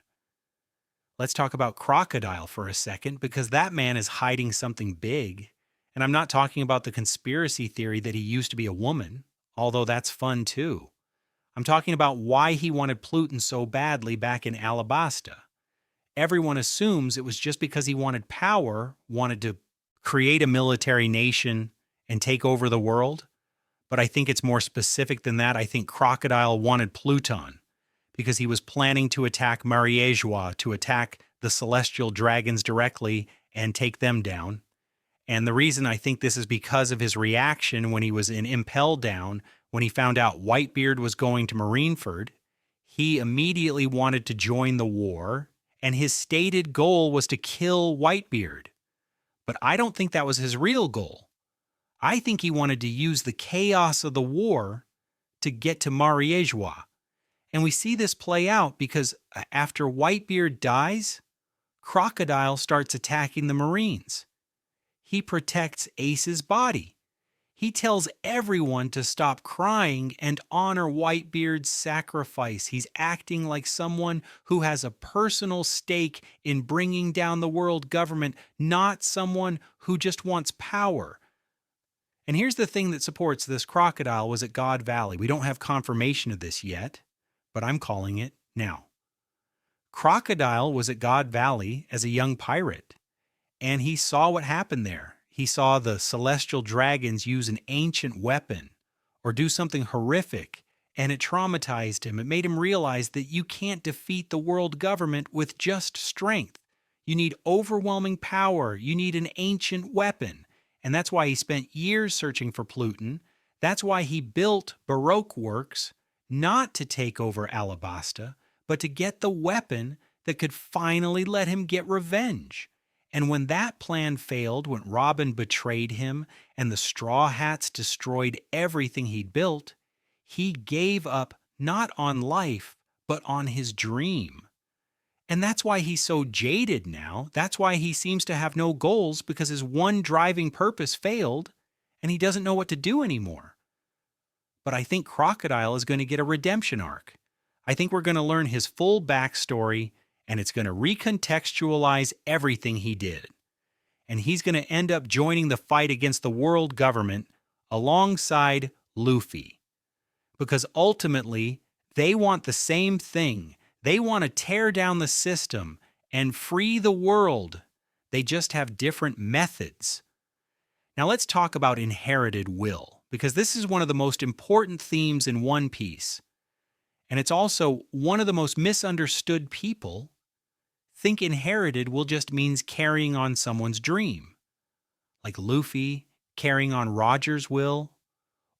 Let's talk about Crocodile for a second, because that man is hiding something big. And I'm not talking about the conspiracy theory that he used to be a woman, although that's fun too. I'm talking about why he wanted Pluton so badly back in Alabasta. Everyone assumes it was just because he wanted power, wanted to create a military nation and take over the world. But I think it's more specific than that. I think Crocodile wanted Pluton because he was planning to attack Mariejois, to attack the celestial dragons directly and take them down. And the reason I think this is because of his reaction when he was in Impel Down, when he found out Whitebeard was going to Marineford. He immediately wanted to join the war, and his stated goal was to kill Whitebeard. But I don't think that was his real goal. I think he wanted to use the chaos of the war to get to Mariejois. And we see this play out because after Whitebeard dies, Crocodile starts attacking the Marines. He protects Ace's body. He tells everyone to stop crying and honor Whitebeard's sacrifice. He's acting like someone who has a personal stake in bringing down the world government, not someone who just wants power. And here's the thing that supports this. Crocodile was at God Valley. We don't have confirmation of this yet, but I'm calling it now. Crocodile was at God Valley as a young pirate, and he saw what happened there. He saw the celestial dragons use an ancient weapon or do something horrific, and it traumatized him. It made him realize that you can't defeat the world government with just strength. You need overwhelming power. You need an ancient weapon. And that's why he spent years searching for Pluton. That's why he built Baroque works, not to take over Alabasta, but to get the weapon that could finally let him get revenge. And when that plan failed, when Robin betrayed him and the Straw Hats destroyed everything he'd built, he gave up not on life, but on his dream. And that's why he's so jaded now. That's why he seems to have no goals, because his one driving purpose failed and he doesn't know what to do anymore. But I think Crocodile is going to get a redemption arc. I think we're going to learn his full backstory, and it's going to recontextualize everything he did. And he's going to end up joining the fight against the world government alongside Luffy. Because ultimately, they want the same thing. They want to tear down the system and free the world. They just have different methods. Now let's talk about inherited will, because this is one of the most important themes in One Piece. And it's also one of the most misunderstood people think inherited will just means carrying on someone's dream. Like Luffy carrying on Roger's will,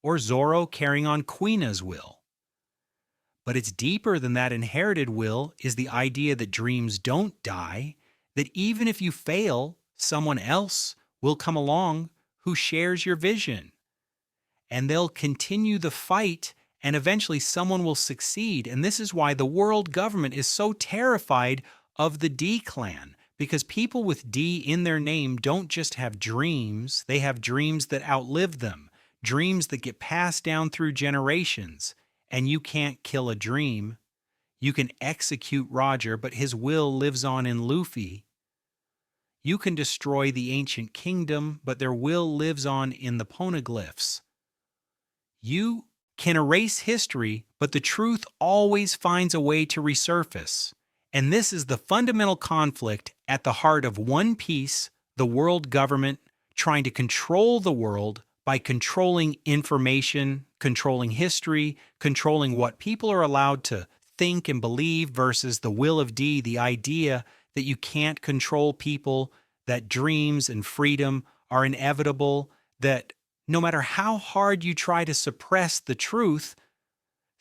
or Zoro carrying on Queena's will. But it's deeper than that. Inherited will is the idea that dreams don't die, that even if you fail, someone else will come along who shares your vision. And they'll continue the fight, and eventually someone will succeed. And this is why the world government is so terrified of the D clan, because people with D in their name don't just have dreams, they have dreams that outlive them, dreams that get passed down through generations. And you can't kill a dream. You can execute Roger, but his will lives on in Luffy. You can destroy the ancient kingdom, but their will lives on in the poneglyphs. You can erase history, but the truth always finds a way to resurface. And this is the fundamental conflict at the heart of One Piece, the world government trying to control the world by controlling information, controlling history, controlling what people are allowed to think and believe, versus the will of D, the idea that you can't control people, that dreams and freedom are inevitable, that no matter how hard you try to suppress the truth,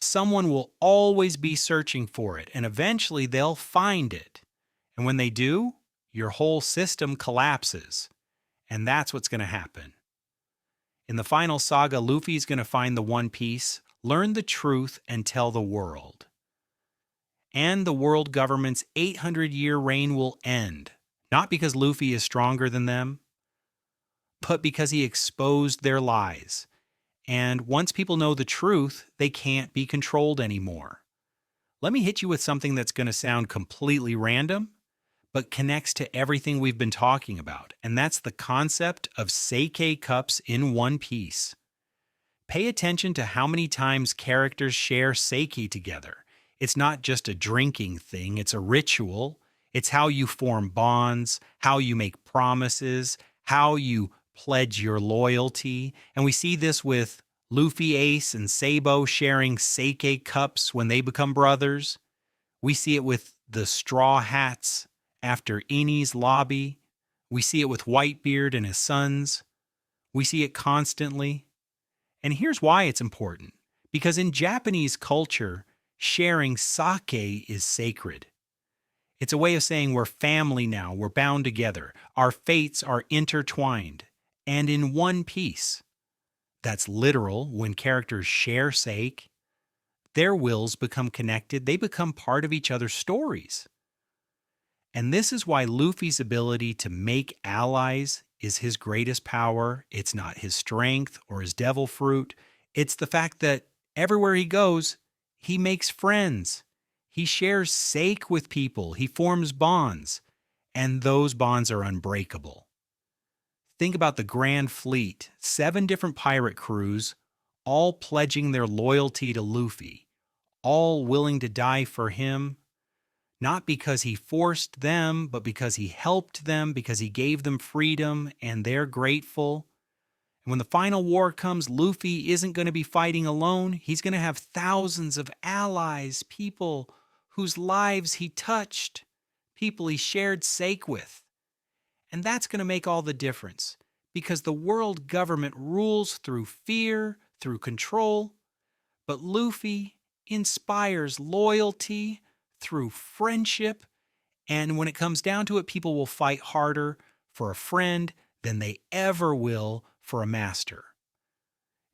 someone will always be searching for it, and eventually they'll find it. And when they do, your whole system collapses. And that's what's going to happen. In the final saga, Luffy's going to find the One Piece, learn the truth, and tell the world. And the world government's 800-year reign will end, not because Luffy is stronger than them, but because he exposed their lies. And once people know the truth, they can't be controlled anymore. Let me hit you with something that's going to sound completely random, but connects to everything we've been talking about, and that's the concept of sake cups in One Piece. Pay attention to how many times characters share sake together. It's not just a drinking thing, it's a ritual. It's how you form bonds, how you make promises, how you pledge your loyalty. And we see this with Luffy, Ace, and Sabo sharing sake cups when they become brothers. We see it with the Straw Hats after Eni's lobby. We see it with Whitebeard and his sons. We see it constantly. And here's why it's important. Because in Japanese culture, sharing sake is sacred. It's a way of saying we're family now, we're bound together, our fates are intertwined, and in one piece. That's literal when characters share sake. Their wills become connected, they become part of each other's stories. And this is why Luffy's ability to make allies is his greatest power. It's not his strength or his devil fruit. It's the fact that everywhere he goes, he makes friends. He shares sake with people. He forms bonds. And those bonds are unbreakable. Think about the Grand Fleet, 7 different pirate crews, all pledging their loyalty to Luffy, all willing to die for him. Not because he forced them, but because he helped them, because he gave them freedom, and they're grateful. And when the final war comes, Luffy isn't going to be fighting alone. He's going to have thousands of allies, people whose lives he touched, people he shared sake with. And that's going to make all the difference, because the world government rules through fear, through control, but Luffy inspires loyalty through friendship, and when it comes down to it, people will fight harder for a friend than they ever will for a master.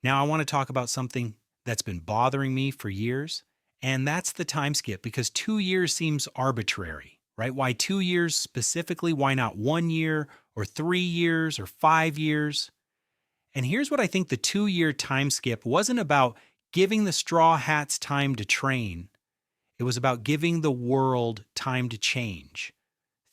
Now, I want to talk about something that's been bothering me for years, and that's the time skip, because 2 years seems arbitrary, right? Why 2 years specifically? Why not 1 year or 3 years or 5 years? And here's what I think: the 2-year time skip wasn't about giving the Straw Hats time to train. It was about giving the world time to change.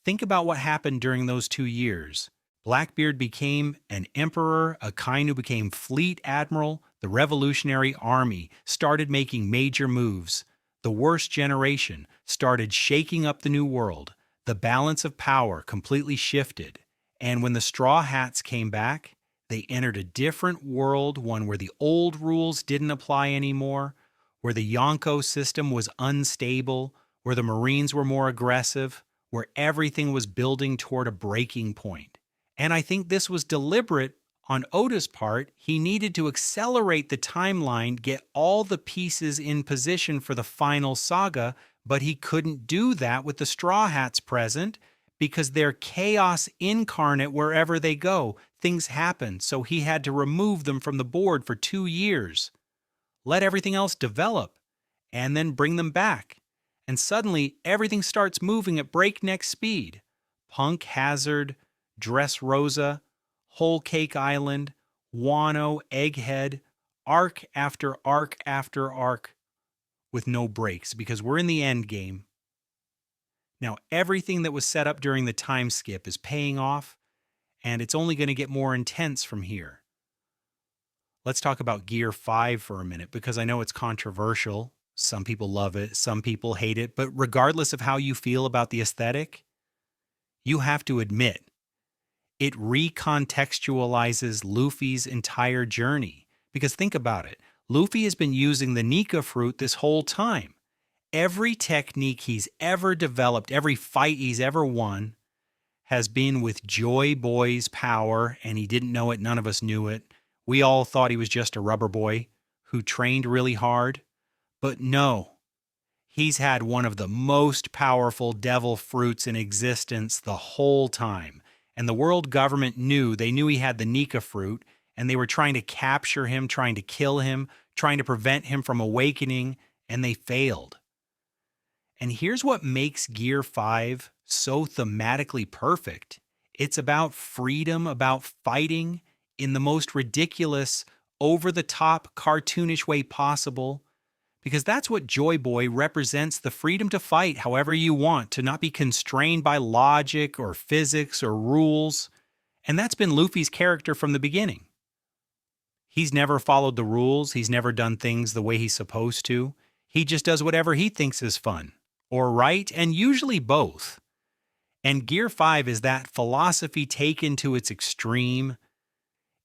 Think about what happened during those 2 years. Blackbeard became an emperor, Akainu became fleet admiral, the Revolutionary Army started making major moves, the worst generation started shaking up the new world, the balance of power completely shifted, and when the Straw Hats came back, they entered a different world, one where the old rules didn't apply anymore, where the Yonko system was unstable, where the Marines were more aggressive, where everything was building toward a breaking point. And I think this was deliberate on Oda's part. He needed to accelerate the timeline, get all the pieces in position for the final saga, but he couldn't do that with the Straw Hats present because they're chaos incarnate wherever they go. Things happen, so he had to remove them from the board for 2 years. Let everything else develop, and then bring them back. And suddenly, everything starts moving at breakneck speed. Punk Hazard, Dressrosa, Whole Cake Island, Wano, Egghead, arc after arc after arc, with no breaks, because we're in the end game. Now, everything that was set up during the time skip is paying off, and it's only going to get more intense from here. Let's talk about Gear 5 for a minute, because I know it's controversial. Some people love it, some people hate it, but regardless of how you feel about the aesthetic, you have to admit, it recontextualizes Luffy's entire journey. Because think about it, Luffy has been using the Nika fruit this whole time. Every technique he's ever developed, every fight he's ever won, has been with Joy Boy's power, and he didn't know it, none of us knew it. We all thought he was just a rubber boy who trained really hard. But no, he's had one of the most powerful devil fruits in existence the whole time. And the world government knew, they knew he had the Nika fruit, and they were trying to capture him, trying to kill him, trying to prevent him from awakening, and they failed. And here's what makes Gear 5 so thematically perfect. It's about freedom, about fighting in the most ridiculous, over-the-top, cartoonish way possible, because that's what Joy Boy represents: the freedom to fight however you want, to not be constrained by logic or physics or rules. And that's been Luffy's character from the beginning. He's never followed the rules. He's never done things the way he's supposed to. He just does whatever he thinks is fun or right, and usually both. And Gear 5 is that philosophy taken to its extreme.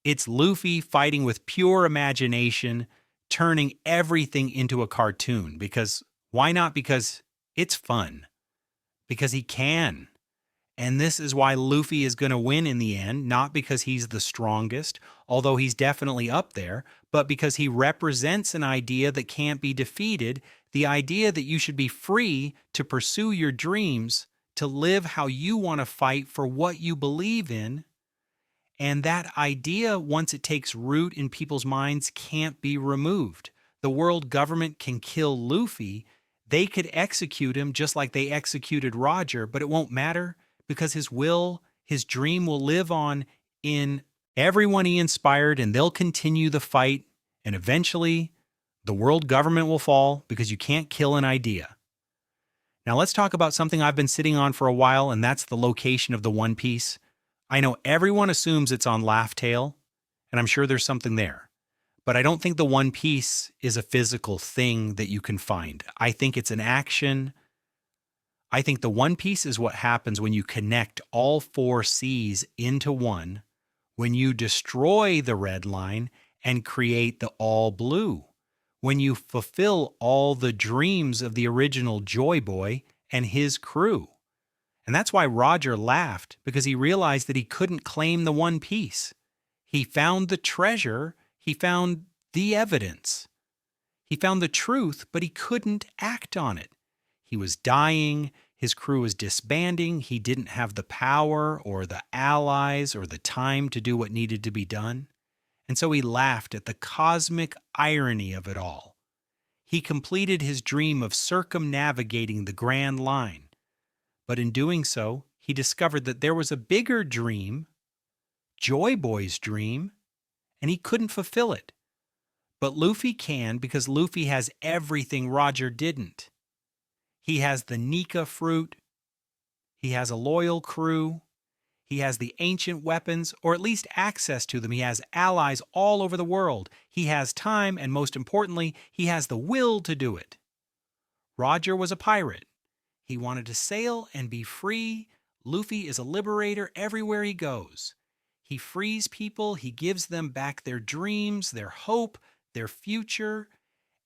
It's Luffy fighting with pure imagination, turning everything into a cartoon. Because why not? Because it's fun. Because he can. And this is why Luffy is going to win in the end, not because he's the strongest, although he's definitely up there, but because he represents an idea that can't be defeated, the idea that you should be free to pursue your dreams, to live how you want to fight for what you believe in. And that idea, once it takes root in people's minds, can't be removed. The world government can kill Luffy. They could execute him just like they executed Roger, but it won't matter because his will, his dream will live on in everyone he inspired, and they'll continue the fight. And eventually, the world government will fall because you can't kill an idea. Now let's talk about something I've been sitting on for a while, and that's the location of the One Piece. I know everyone assumes it's on Laugh Tale, and I'm sure there's something there. But I don't think the One Piece is a physical thing that you can find. I think it's an action. I think the One Piece is what happens when you connect all four seas into one, when you destroy the red line and create the all blue, when you fulfill all the dreams of the original Joy Boy and his crew. And that's why Roger laughed, because he realized that he couldn't claim the One Piece. He found the treasure, he found the evidence. He found the truth, but he couldn't act on it. He was dying, his crew was disbanding, he didn't have the power or the allies or the time to do what needed to be done. And so he laughed at the cosmic irony of it all. He completed his dream of circumnavigating the Grand Line. But in doing so, he discovered that there was a bigger dream, Joy Boy's dream, and he couldn't fulfill it. But Luffy can, because Luffy has everything Roger didn't. He has the Nika fruit, he has a loyal crew, he has the ancient weapons, or at least access to them. He has allies all over the world. He has time, and most importantly, he has the will to do it. Roger was a pirate. He wanted to sail and be free. Luffy is a liberator everywhere he goes. He frees people, he gives them back their dreams, their hope, their future.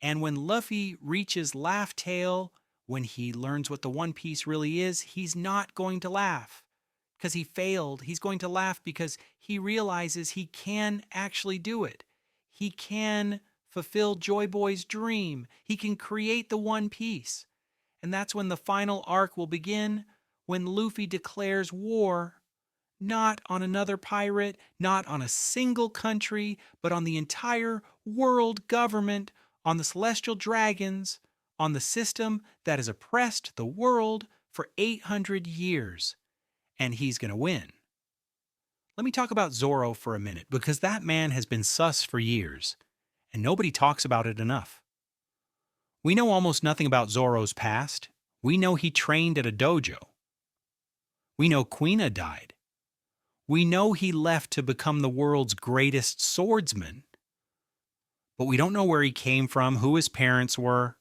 And when Luffy reaches Laugh Tale, when he learns what the One Piece really is, he's not going to laugh because he failed. He's going to laugh because he realizes he can actually do it. He can fulfill Joy Boy's dream. He can create the One Piece. And that's when the final arc will begin, when Luffy declares war, not on another pirate, not on a single country, but on the entire world government, on the celestial dragons, on the system that has oppressed the world for 800 years. And he's going to win. Let me talk about Zoro for a minute, because that man has been sus for years, and nobody talks about it enough. We know almost nothing about Zoro's past. We know he trained at a dojo. We know Kuina died. We know he left to become the world's greatest swordsman. But we don't know where he came from, who his parents were,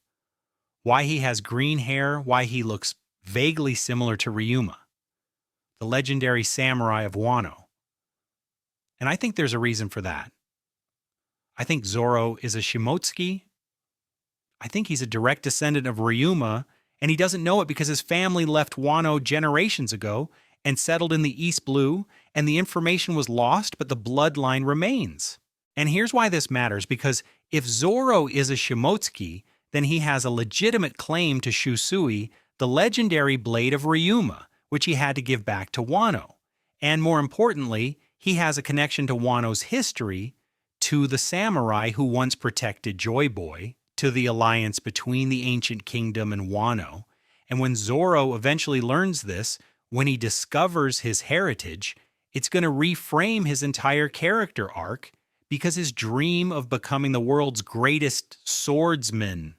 why he has green hair, why he looks vaguely similar to Ryuma, the legendary samurai of Wano. And I think there's a reason for that. I think Zoro is a Shimotsuki. I think he's a direct descendant of Ryuma, and he doesn't know it because his family left Wano generations ago and settled in the East Blue, and the information was lost, but the bloodline remains. And here's why this matters, because if Zoro is a Shimotsuki, then he has a legitimate claim to Shusui, the legendary blade of Ryuma, which he had to give back to Wano. And more importantly, he has a connection to Wano's history, to the samurai who once protected Joy Boy, to the alliance between the ancient kingdom and Wano. And when Zoro eventually learns this, when he discovers his heritage, it's going to reframe his entire character arc, because his dream of becoming the world's greatest swordsman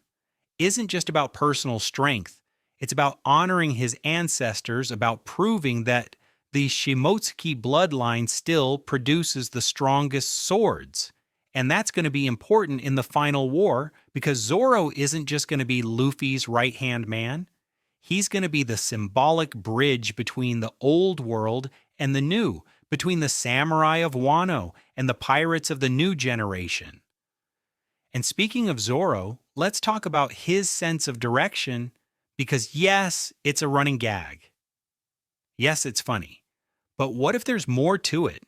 isn't just about personal strength. It's about honoring his ancestors, about proving that the Shimotsuki bloodline still produces the strongest swords. And that's going to be important in the final war, because Zoro isn't just going to be Luffy's right-hand man. He's going to be the symbolic bridge between the old world and the new, between the samurai of Wano and the pirates of the new generation. And speaking of Zoro, let's talk about his sense of direction, because yes, it's a running gag. Yes, it's funny. But what if there's more to it?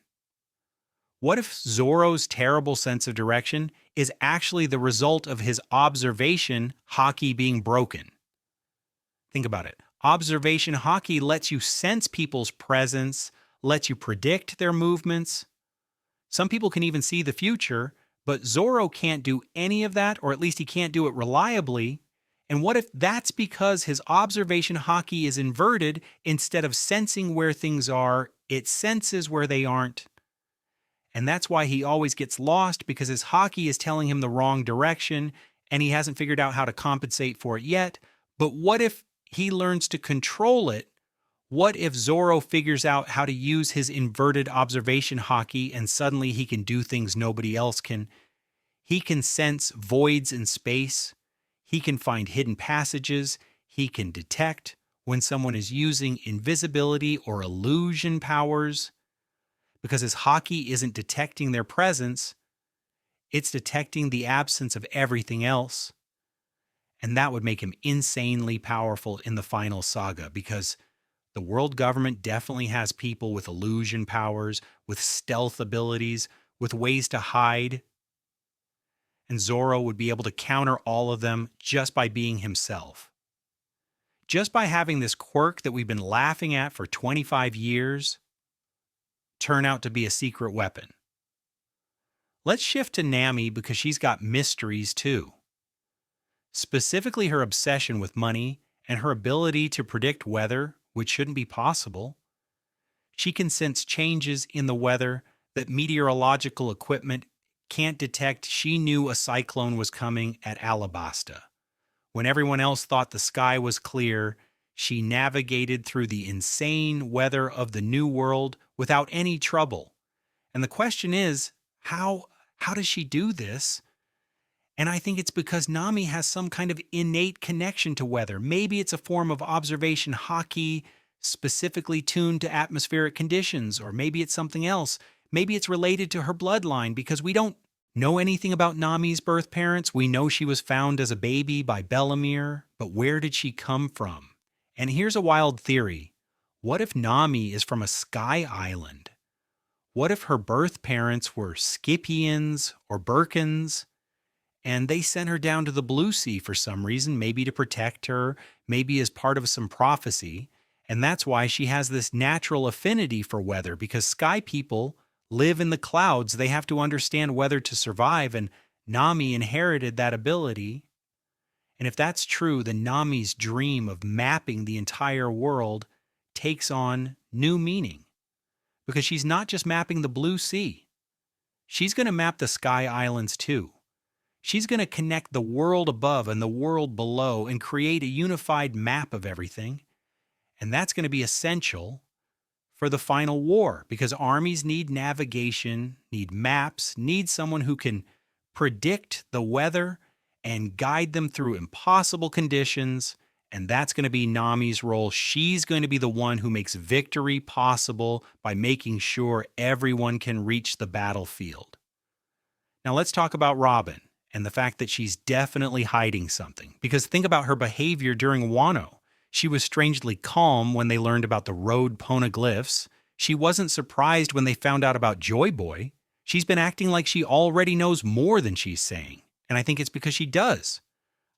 What if Zoro's terrible sense of direction is actually the result of his observation haki being broken? Think about it. Observation haki lets you sense people's presence, lets you predict their movements. Some people can even see the future, but Zoro can't do any of that, or at least he can't do it reliably. And what if that's because his observation haki is inverted? Instead of sensing where things are, it senses where they aren't. And that's why he always gets lost, because his haki is telling him the wrong direction and he hasn't figured out how to compensate for it yet. But what if he learns to control it? What if Zoro figures out how to use his inverted observation haki and suddenly he can do things nobody else can? He can sense voids in space. He can find hidden passages. He can detect when someone is using invisibility or illusion powers. Because his haki isn't detecting their presence, it's detecting the absence of everything else. And that would make him insanely powerful in the final saga, because the world government definitely has people with illusion powers, with stealth abilities, with ways to hide. And Zoro would be able to counter all of them just by being himself. Just by having this quirk that we've been laughing at for 25 years turn out to be a secret weapon. Let's shift to Nami, because she's got mysteries too. Specifically her obsession with money and her ability to predict weather, which shouldn't be possible. She can sense changes in the weather that meteorological equipment can't detect. She knew a cyclone was coming at Alabasta. When everyone else thought the sky was clear, she navigated through the insane weather of the New World without any trouble. And the question is, how does she do this? And I think it's because Nami has some kind of innate connection to weather. Maybe it's a form of observation haki specifically tuned to atmospheric conditions, or maybe it's something else. Maybe it's related to her bloodline, because we don't know anything about Nami's birth parents. We know she was found as a baby by Bellamere, but where did she come from? And here's a wild theory. What if Nami is from a sky island? What if her birth parents were Skypieans or Birkins, and they sent her down to the Blue Sea for some reason, maybe to protect her, maybe as part of some prophecy, and that's why she has this natural affinity for weather, because sky people live in the clouds. They have to understand weather to survive, and Nami inherited that ability. And if that's true, then Nami's dream of mapping the entire world takes on new meaning, because she's not just mapping the Blue Sea. She's going to map the Sky Islands too. She's going to connect the world above and the world below and create a unified map of everything. And that's going to be essential for the final war, because armies need navigation, need maps, need someone who can predict the weather and guide them through impossible conditions. And that's going to be Nami's role. She's going to be the one who makes victory possible by making sure everyone can reach the battlefield. Now let's talk about Robin and the fact that she's definitely hiding something. Because think about her behavior during Wano. She was strangely calm when they learned about the road poneglyphs. She wasn't surprised when they found out about Joy Boy. She's been acting like she already knows more than she's saying. And I think it's because she does.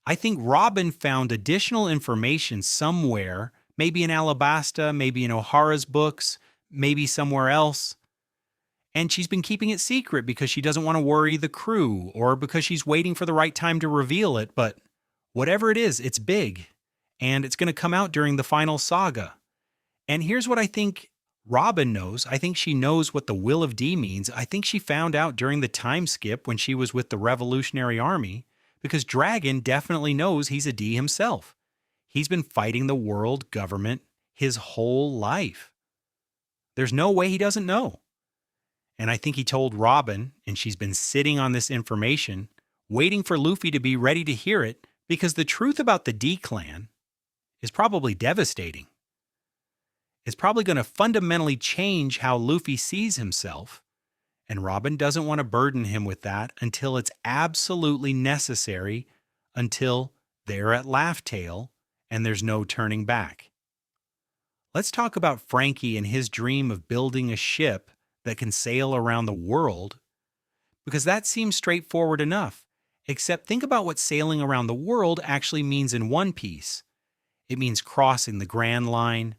I think Robin found additional information somewhere, maybe in Alabasta, maybe in O'Hara's books, maybe somewhere else. And she's been keeping it secret because she doesn't want to worry the crew, or because she's waiting for the right time to reveal it. But whatever it is, it's big. And it's going to come out during the final saga. And here's what I think Robin knows. I think she knows what the Will of D means. I think she found out during the time skip when she was with the Revolutionary Army, because Dragon definitely knows he's a D himself. He's been fighting the world government his whole life. There's no way he doesn't know. And I think he told Robin, and she's been sitting on this information, waiting for Luffy to be ready to hear it, because the truth about the D clan is probably devastating. It's probably going to fundamentally change how Luffy sees himself, and Robin doesn't want to burden him with that until it's absolutely necessary, until they're at Laugh Tale and there's no turning back. Let's talk about Frankie and his dream of building a ship that can sail around the world, because that seems straightforward enough. Except think about what sailing around the world actually means in One Piece. It means crossing the Grand Line.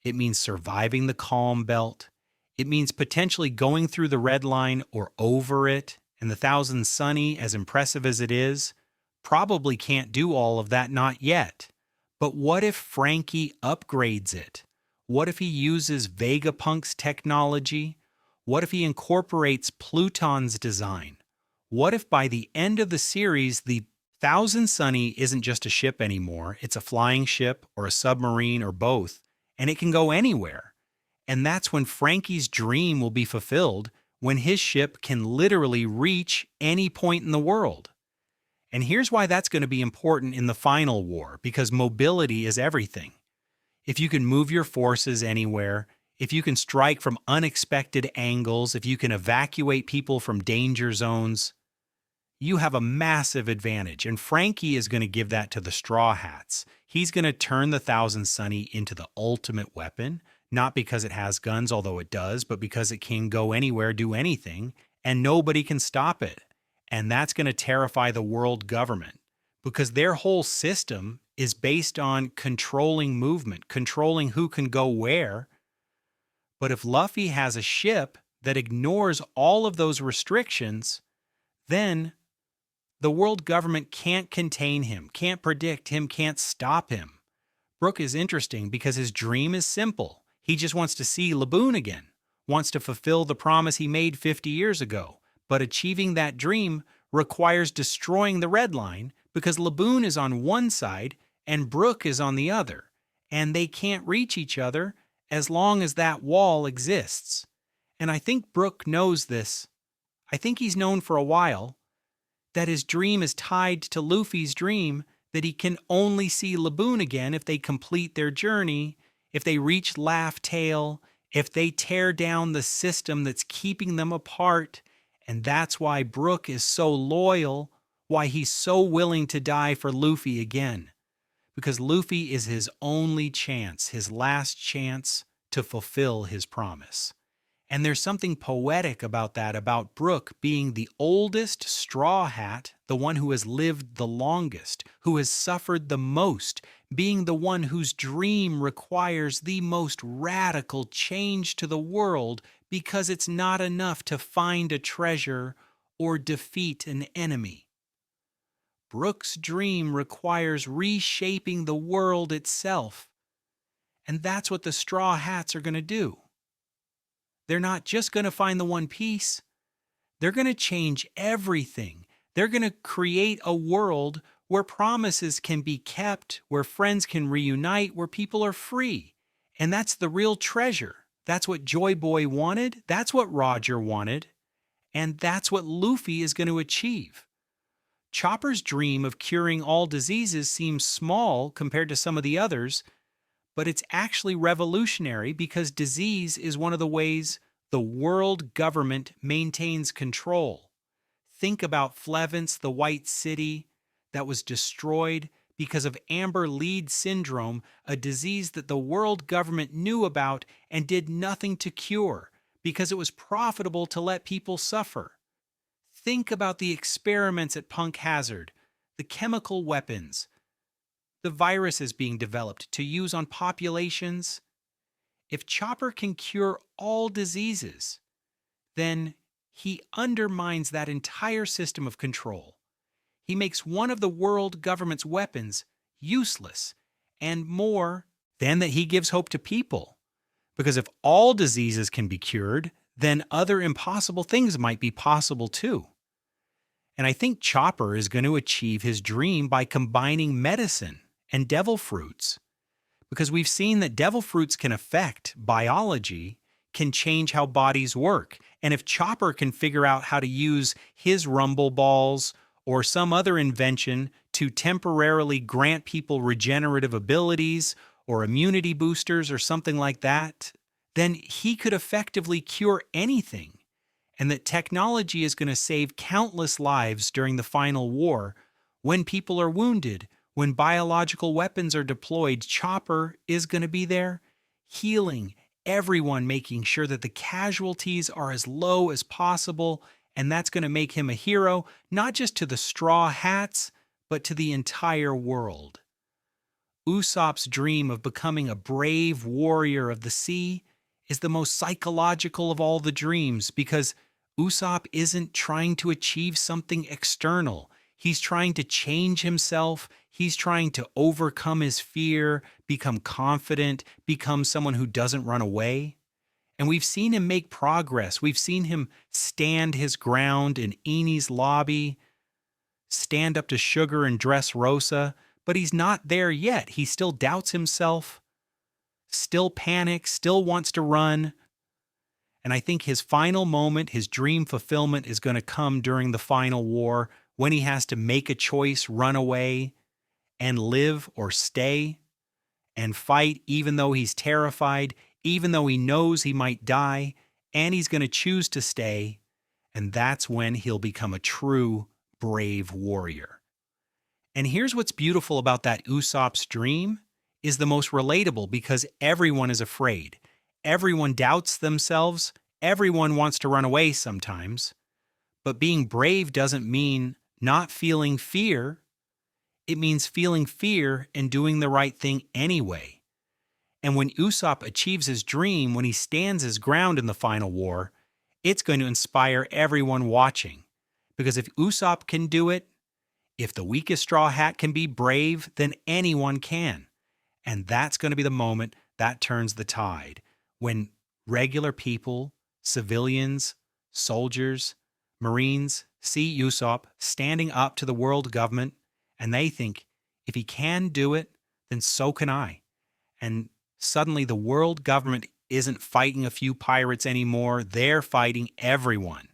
It means surviving the Calm Belt. It means potentially going through the Red Line or over it. And the Thousand Sunny, as impressive as it is, probably can't do all of that, not yet. But what if Frankie upgrades it? What if he uses Vegapunk's technology? What if he incorporates Pluton's design? What if by the end of the series, the Thousand Sunny isn't just a ship anymore, it's a flying ship or a submarine or both, and it can go anywhere? And that's when Frankie's dream will be fulfilled, when his ship can literally reach any point in the world. And here's why that's going to be important in the final war, because mobility is everything. If you can move your forces anywhere, if you can strike from unexpected angles, if you can evacuate people from danger zones, you have a massive advantage. And Frankie is going to give that to the Straw Hats. He's going to turn the Thousand Sunny into the ultimate weapon, not because it has guns, although it does, but because it can go anywhere, do anything, and nobody can stop it. And that's going to terrify the world government, because their whole system is based on controlling movement, controlling who can go where. But if Luffy has a ship that ignores all of those restrictions, then the world government can't contain him, can't predict him, can't stop him. Brook is interesting because his dream is simple. He just wants to see Laboon again, wants to fulfill the promise he made 50 years ago. But achieving that dream requires destroying the Red Line, because Laboon is on one side and Brook is on the other, and they can't reach each other as long as that wall exists. And I think Brook knows this. I think he's known for a while that his dream is tied to Luffy's dream, that he can only see Laboon again if they complete their journey, if they reach Laugh Tale, if they tear down the system that's keeping them apart. And that's why Brook is so loyal, why he's so willing to die for Luffy again. Because Luffy is his only chance, his last chance to fulfill his promise. And there's something poetic about that, about Brook being the oldest Straw Hat, the one who has lived the longest, who has suffered the most, being the one whose dream requires the most radical change to the world, because it's not enough to find a treasure or defeat an enemy. Brook's dream requires reshaping the world itself. And that's what the Straw Hats are going to do. They're not just going to find the One Piece. They're going to change everything. They're going to create a world where promises can be kept, where friends can reunite, where people are free. And that's the real treasure. That's what Joy Boy wanted. That's what Roger wanted. And that's what Luffy is going to achieve. Chopper's dream of curing all diseases seems small compared to some of the others, but it's actually revolutionary, because disease is one of the ways the world government maintains control. Think about Flevence, the White City, that was destroyed because of Amber Lead Syndrome, a disease that the world government knew about and did nothing to cure, because it was profitable to let people suffer. Think about the experiments at Punk Hazard, the chemical weapons, the viruses being developed to use on populations. If Chopper can cure all diseases, then he undermines that entire system of control. He makes one of the world government's weapons useless, and more than that, he gives hope to people. Because if all diseases can be cured, then other impossible things might be possible too. And I think Chopper is going to achieve his dream by combining medicine and devil fruits, because we've seen that devil fruits can affect biology, can change how bodies work. And if Chopper can figure out how to use his rumble balls or some other invention to temporarily grant people regenerative abilities or immunity boosters or something like that, then he could effectively cure anything. And that technology is going to save countless lives during the final war. When people are wounded, when biological weapons are deployed, Chopper is going to be there. healing everyone, making sure that the casualties are as low as possible, and that's going to make him a hero, not just to the Straw Hats, but to the entire world. Usopp's dream of becoming a brave warrior of the sea is the most psychological of all the dreams because Usopp isn't trying to achieve something external. He's trying to change himself. He's trying to overcome his fear, become confident, become someone who doesn't run away. And we've seen him make progress. We've seen him stand his ground in Eni's lobby, stand up to Sugar and Dressrosa, but he's not there yet. He still doubts himself, still panics, still wants to run. And I think his final moment, his dream fulfillment, is going to come during the final war when he has to make a choice, run away, and live or stay, and fight even though he's terrified, even though he knows he might die, and he's going to choose to stay. And that's when he'll become a true, brave warrior. And here's what's beautiful about that Usopp's dream is the most relatable because everyone is afraid. Everyone doubts themselves. Everyone wants to run away sometimes. But being brave doesn't mean not feeling fear. It means feeling fear and doing the right thing anyway. And when Usopp achieves his dream, when he stands his ground in the final war, it's going to inspire everyone watching. Because if Usopp can do it, if the weakest Straw Hat can be brave, then anyone can. And that's going to be the moment that turns the tide. When regular people, civilians, soldiers, Marines see Usopp standing up to the world government, and they think, if he can do it, then so can I. And suddenly the world government isn't fighting a few pirates anymore. They're fighting everyone.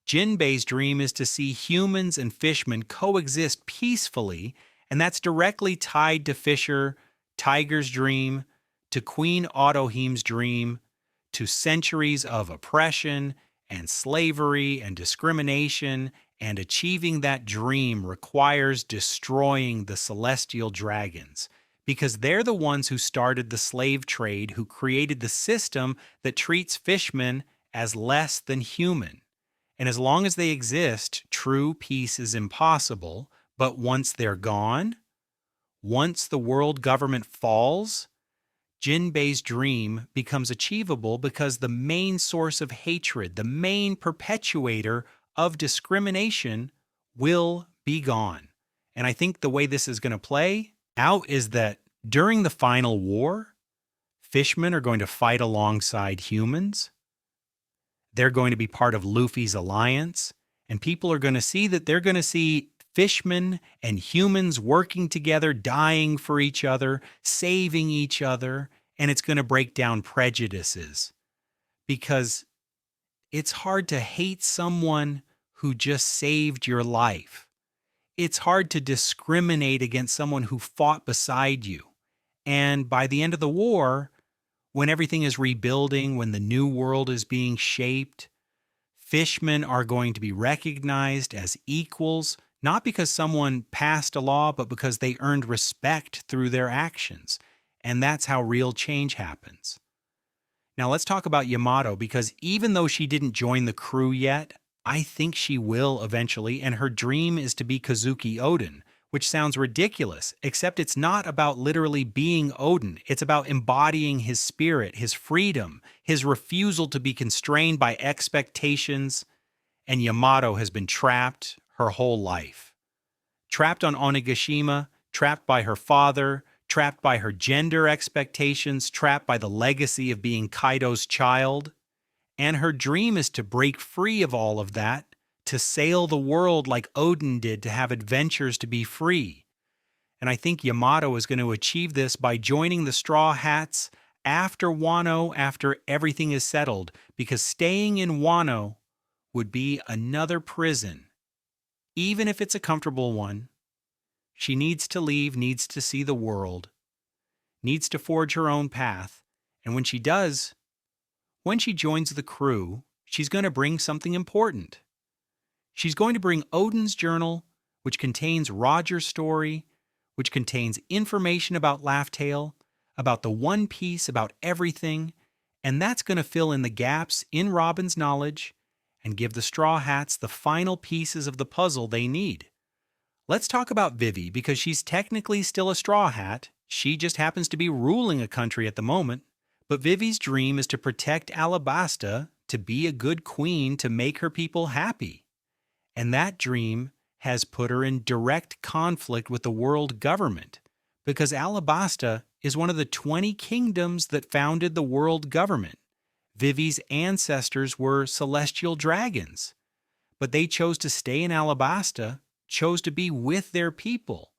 Jinbei's dream is to see humans and fishmen coexist peacefully, and that's directly tied to Fisher, Tiger's dream, to Queen Otohim's dream, to centuries of oppression and slavery and discrimination, and achieving that dream requires destroying the celestial dragons, because they're the ones who started the slave trade, who created the system that treats fishmen as less than human. And as long as they exist, true peace is impossible. But once they're gone, once the world government falls, Jinbei's dream becomes achievable because the main source of hatred, the main perpetuator of discrimination, will be gone. And I think the way this is going to play out is that during the final war, fishmen are going to fight alongside humans. They're going to be part of Luffy's alliance, and people are going to see that they're going to see fishmen and humans working together, dying for each other, saving each other, and it's going to break down prejudices. Because it's hard to hate someone who just saved your life. It's hard to discriminate against someone who fought beside you. And by the end of the war, when everything is rebuilding, when the new world is being shaped, fishmen are going to be recognized as equals, not because someone passed a law, but because they earned respect through their actions. And that's how real change happens. Now let's talk about Yamato, because even though she didn't join the crew yet, I think she will eventually, and her dream is to be Kozuki Oden, which sounds ridiculous, except it's not about literally being Odin. It's about embodying his spirit, his freedom, his refusal to be constrained by expectations. And Yamato has been trapped her whole life. Trapped on Onigashima, trapped by her father, trapped by her gender expectations, trapped by the legacy of being Kaido's child. And her dream is to break free of all of that, to sail the world like Odin did, to have adventures, to be free. And I think Yamato is going to achieve this by joining the Straw Hats after Wano, after everything is settled, because staying in Wano would be another prison. Even if it's a comfortable one, she needs to leave, needs to see the world, needs to forge her own path. And when she does, when she joins the crew, she's going to bring something important. She's going to bring Odin's journal, which contains Roger's story, which contains information about Laugh Tale, about the One Piece, about everything, and that's going to fill in the gaps in Robin's knowledge and give the Straw Hats the final pieces of the puzzle they need. Let's talk about Vivi, because she's technically still a Straw Hat. She just happens to be ruling a country at the moment. But Vivi's dream is to protect Alabasta, to be a good queen, to make her people happy. And that dream has put her in direct conflict with the world government, because Alabasta is one of the 20 kingdoms that founded the world government. Vivi's ancestors were celestial dragons, but they chose to stay in Alabasta, chose to be with their people.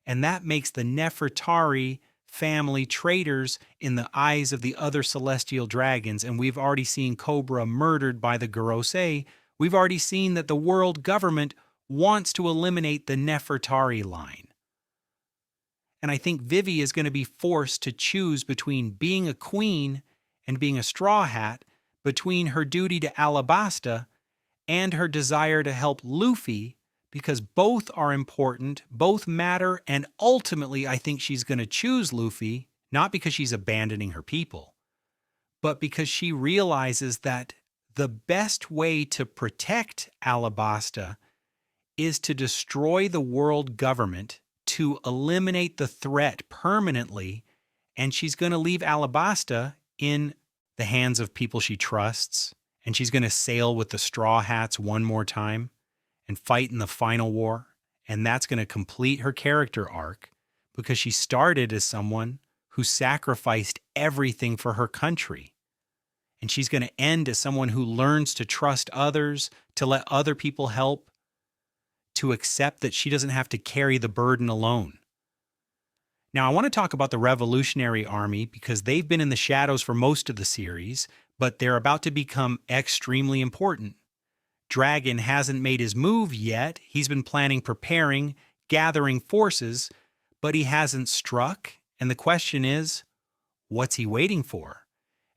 And that makes the Nefertari family traitors in the eyes of the other celestial dragons. And we've already seen Cobra murdered by the Gorosei. We've already seen that the world government wants to eliminate the Nefertari line. And I think Vivi is going to be forced to choose between being a queen and being a Straw Hat, between her duty to Alabasta and her desire to help Luffy, because both are important, both matter, and ultimately I think she's going to choose Luffy, not because she's abandoning her people, but because she realizes that the best way to protect Alabasta is to destroy the world government, to eliminate the threat permanently, and she's going to leave Alabasta in the hands of people she trusts, and she's going to sail with the Straw Hats one more time and fight in the final war. And that's going to complete her character arc, because she started as someone who sacrificed everything for her country. And she's going to end as someone who learns to trust others, to let other people help, to accept that she doesn't have to carry the burden alone. Now, I want to talk about the Revolutionary Army, because they've been in the shadows for most of the series, but they're about to become extremely important. Dragon hasn't made his move yet. He's been planning, preparing, gathering forces, but he hasn't struck. And the question is, what's he waiting for?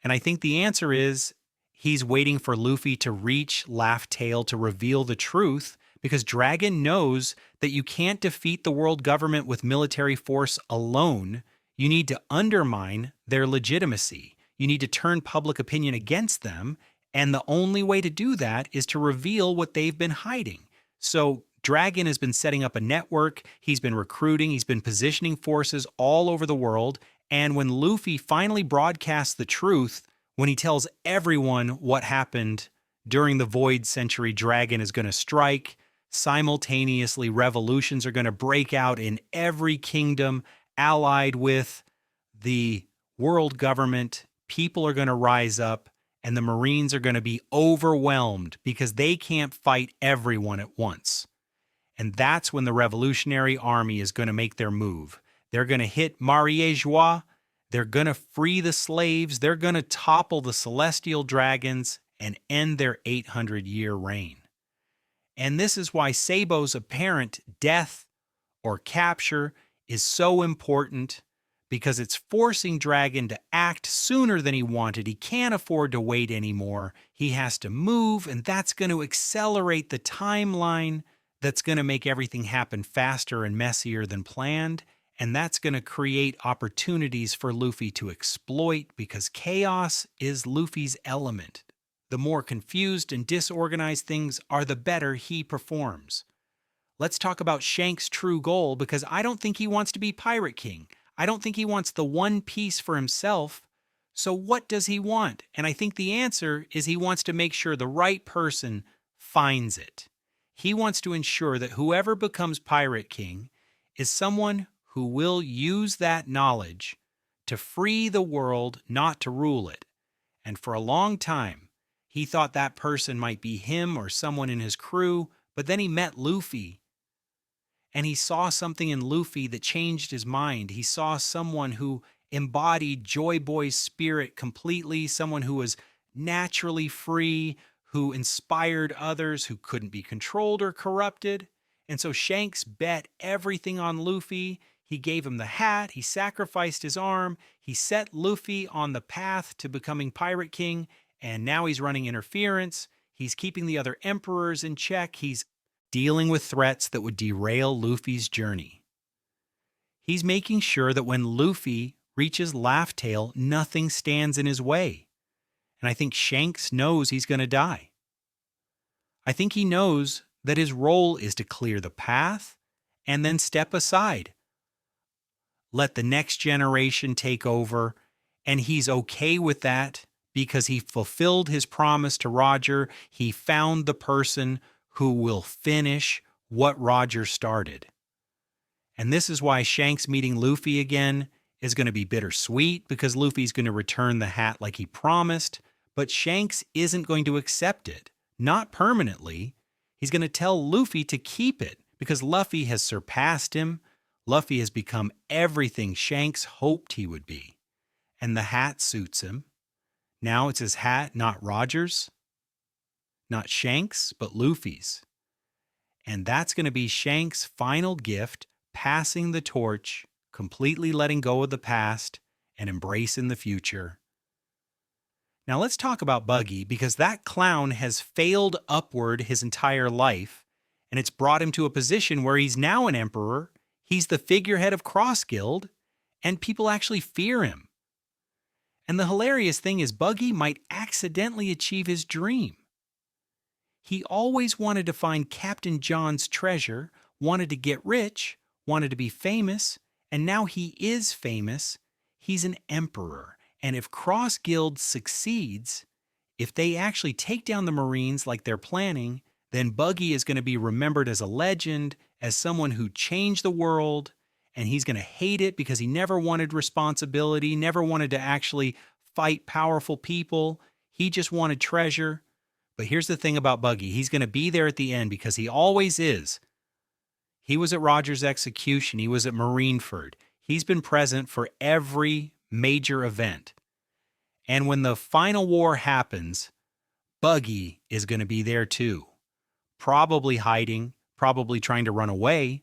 And I think the answer is he's waiting for Luffy to reach Laugh Tale to reveal the truth, because Dragon knows that you can't defeat the world government with military force alone. You need to undermine their legitimacy. You need to turn public opinion against them. And the only way to do that is to reveal what they've been hiding. So Dragon has been setting up a network. He's been recruiting. He's been positioning forces all over the world. And when Luffy finally broadcasts the truth, when he tells everyone what happened during the Void Century, Dragon is going to strike. Simultaneously, revolutions are going to break out in every kingdom allied with the world government. People are going to rise up, and the Marines are going to be overwhelmed because they can't fight everyone at once. And that's when the Revolutionary Army is going to make their move. They're going to hit Marie-Joie. They're going to free the slaves. They're going to topple the Celestial Dragons and end their 800-year reign. And this is why Sabo's apparent death or capture is so important, because it's forcing Dragon to act sooner than he wanted. He can't afford to wait anymore. He has to move, and that's going to accelerate the timeline. That's going to make everything happen faster and messier than planned. And that's going to create opportunities for Luffy to exploit, because chaos is Luffy's element. The more confused and disorganized things are, the better he performs. Let's talk about Shank's true goal, because I don't think he wants to be Pirate King. I don't think he wants the One Piece for himself. So what does he want? And I think the answer is he wants to make sure the right person finds it. He wants to ensure that whoever becomes Pirate King is someone who will use that knowledge to free the world, not to rule it. And for a long time, he thought that person might be him or someone in his crew, but then he met Luffy. And he saw something in Luffy that changed his mind. He saw someone who embodied Joy Boy's spirit completely, someone who was naturally free, who inspired others, who couldn't be controlled or corrupted. And so Shanks bet everything on Luffy. He gave him the hat. He sacrificed his arm. He set Luffy on the path to becoming Pirate King. And now he's running interference. He's keeping the other emperors in check. He's dealing with threats that would derail Luffy's journey. He's making sure that when Luffy reaches Laugh Tale, nothing stands in his way. And I think Shanks knows he's going to die. I think he knows that his role is to clear the path and then step aside. Let the next generation take over, and he's okay with that because he fulfilled his promise to Roger. He found the person who will finish what Roger started. And this is why Shanks meeting Luffy again is going to be bittersweet, because Luffy's going to return the hat like he promised, but Shanks isn't going to accept it. Not permanently. He's going to tell Luffy to keep it because Luffy has surpassed him. Luffy has become everything Shanks hoped he would be. And the hat suits him. Now it's his hat, not Roger's. Not Shanks, but Luffy's. And that's going to be Shanks' final gift, passing the torch, completely letting go of the past and embracing the future. Now let's talk about Buggy, because that clown has failed upward his entire life, and it's brought him to a position where he's now an emperor, he's the figurehead of Cross Guild, and people actually fear him. And the hilarious thing is Buggy might accidentally achieve his dream. He always wanted to find Captain John's treasure, wanted to get rich, wanted to be famous, and now he is famous. He's an emperor. And if Cross Guild succeeds, if they actually take down the Marines like they're planning, then Buggy is going to be remembered as a legend, as someone who changed the world, and he's going to hate it because he never wanted responsibility, never wanted to actually fight powerful people. He just wanted treasure. But here's the thing about Buggy. He's going to be there at the end because he always is. He was at Roger's execution. He was at Marineford. He's been present for every major event. And when the final war happens, Buggy is going to be there too. Probably hiding, probably trying to run away.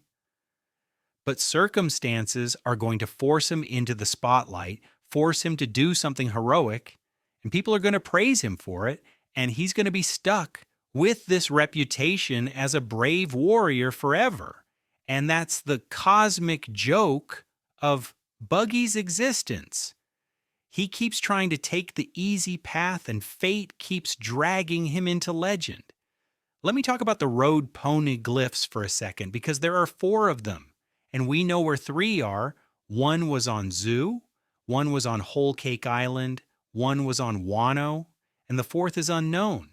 But circumstances are going to force him into the spotlight, force him to do something heroic, and people are going to praise him for it, and he's going to be stuck with this reputation as a brave warrior forever. And that's the cosmic joke of Buggy's existence. He keeps trying to take the easy path, and fate keeps dragging him into legend. Let me talk about the road poneglyphs for a second, because there are 4 of them, and we know where 3 are. 1 was on Zoo, 1 was on Whole Cake Island, 1 was on Wano, and the 4th is unknown.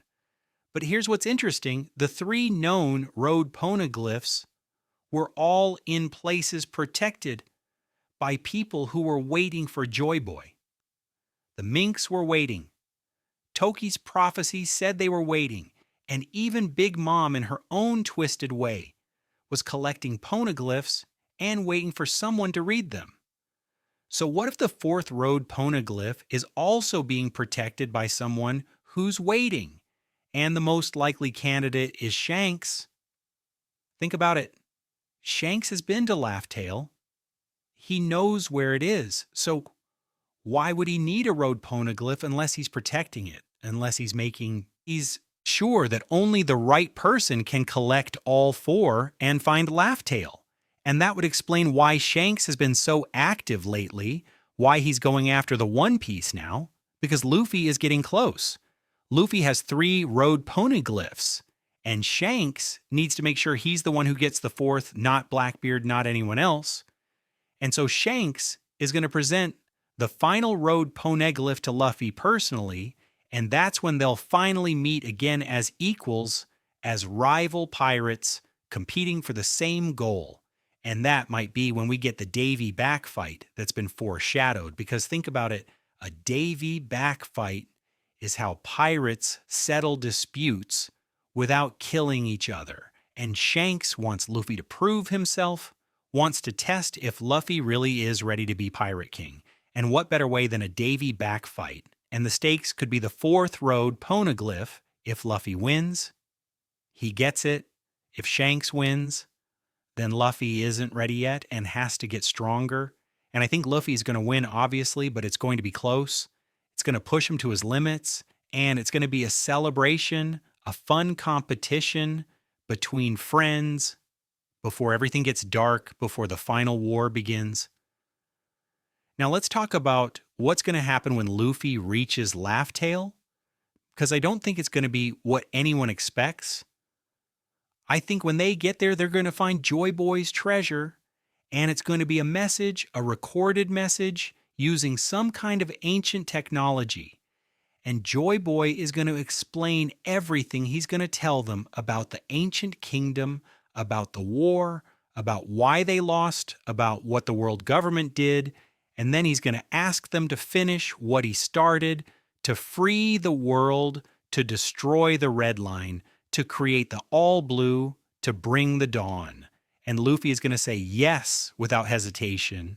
But here's what's interesting. The 3 known road poneglyphs were all in places protected by people who were waiting for Joy Boy. The minks were waiting. Toki's prophecy said they were waiting, and even Big Mom, in her own twisted way, was collecting poneglyphs and waiting for someone to read them. So what if the 4th road poneglyph is also being protected by someone who's waiting, and the most likely candidate is Shanks? Think about it. Shanks has been to Laugh Tale. He knows where it is. So why would he need a road poneglyph unless he's protecting it? Unless he's sure that only the right person can collect all 4 and find Laugh Tale. And that would explain why Shanks has been so active lately, why he's going after the One Piece now, because Luffy is getting close. Luffy has 3 road poneglyphs, and Shanks needs to make sure he's the one who gets the 4th, not Blackbeard, not anyone else. And so Shanks is going to present the final road poneglyph to Luffy personally, and that's when they'll finally meet again as equals, as rival pirates competing for the same goal. And that might be when we get the Davy back fight that's been foreshadowed, because think about it, a Davy back fight is how pirates settle disputes without killing each other. And Shanks wants Luffy to prove himself, wants to test if Luffy really is ready to be Pirate King. And what better way than a Davy back fight? And the stakes could be the 4th road poneglyph. If Luffy wins, he gets it. If Shanks wins, then Luffy isn't ready yet and has to get stronger. And I think Luffy's going to win, obviously, but it's going to be close. It's going to push him to his limits, and it's going to be a celebration, a fun competition between friends before everything gets dark, before the final war begins. Now let's talk about what's going to happen when Luffy reaches Laugh Tale, because I don't think it's going to be what anyone expects. I think when they get there, they're going to find Joy Boy's treasure, and it's going to be a message, a recorded message, using some kind of ancient technology. And Joy Boy is going to explain everything. He's going to tell them about the ancient kingdom, about the war, about why they lost, about what the world government did, and then he's going to ask them to finish what he started, to free the world, to destroy the Red Line, to create the All Blue, to bring the dawn. And Luffy is going to say yes without hesitation,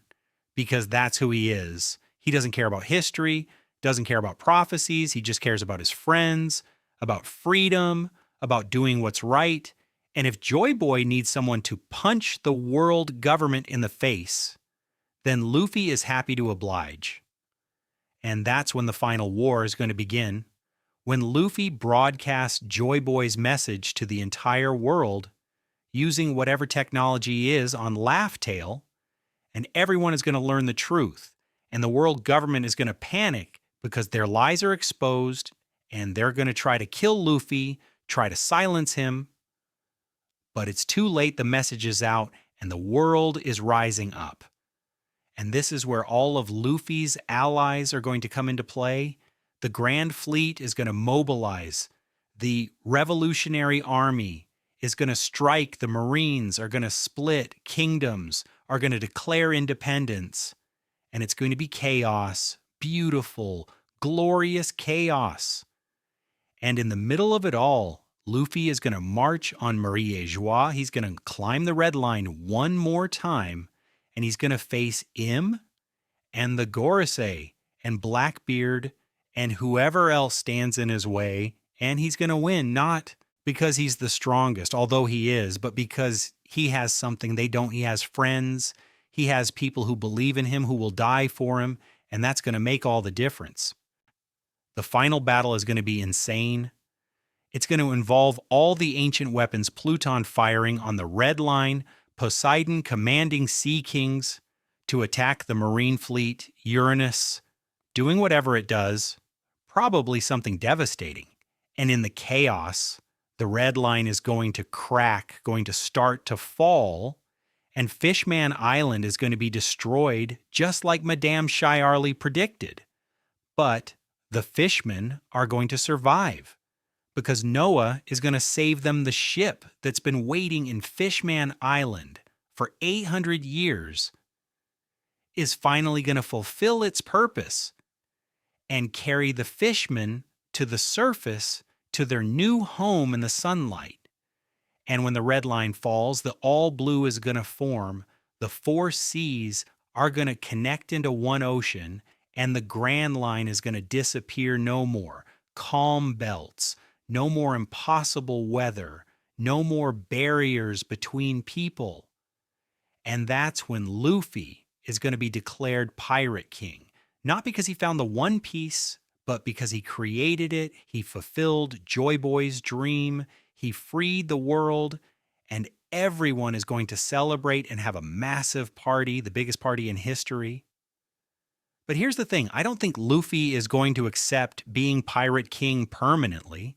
because that's who he is. He doesn't care about history, doesn't care about prophecies. He just cares about his friends, about freedom, about doing what's right. And if Joy Boy needs someone to punch the world government in the face, then Luffy is happy to oblige. And that's when the final war is going to begin. When Luffy broadcasts Joy Boy's message to the entire world using whatever technology is on Laugh Tale, and everyone is going to learn the truth, and the world government is going to panic because their lies are exposed, and they're going to try to kill Luffy, try to silence him. But it's too late, the message is out, and the world is rising up. And this is where all of Luffy's allies are going to come into play. The Grand Fleet is going to mobilize. The Revolutionary Army is going to strike. The Marines are going to split. Kingdoms are going to declare independence. And it's going to be chaos. Beautiful, glorious chaos. And in the middle of it all, Luffy is going to march on Marie Joie. He's going to climb the Red Line one more time, and he's going to face Im and the Gorosei and Blackbeard and whoever else stands in his way, and he's going to win, not because he's the strongest, although he is, but because he has something they don't. He has friends. He has people who believe in him, who will die for him, and that's going to make all the difference. The final battle is going to be insane. It's going to involve all the ancient weapons, Pluton firing on the Red Line, Poseidon commanding Sea Kings to attack the Marine Fleet, Uranus, doing whatever it does, probably something devastating. And in the chaos, the Red Line is going to crack, going to start to fall, and Fishman Island is going to be destroyed just like Madame Shyarly predicted. But the fishmen are going to survive because Noah is going to save them. The ship that's been waiting in Fishman Island for 800 years is finally going to fulfill its purpose and carry the fishmen to the surface, to their new home in the sunlight. And when the Red Line falls, the All Blue is going to form. The four seas are going to connect into one ocean, and the Grand Line is going to disappear no more. Calm belts, no more impossible weather, no more barriers between people. And that's when Luffy is going to be declared Pirate King. Not because he found the One Piece, but because he created it, he fulfilled Joy Boy's dream, he freed the world, and everyone is going to celebrate and have a massive party, the biggest party in history. But here's the thing, I don't think Luffy is going to accept being Pirate King permanently.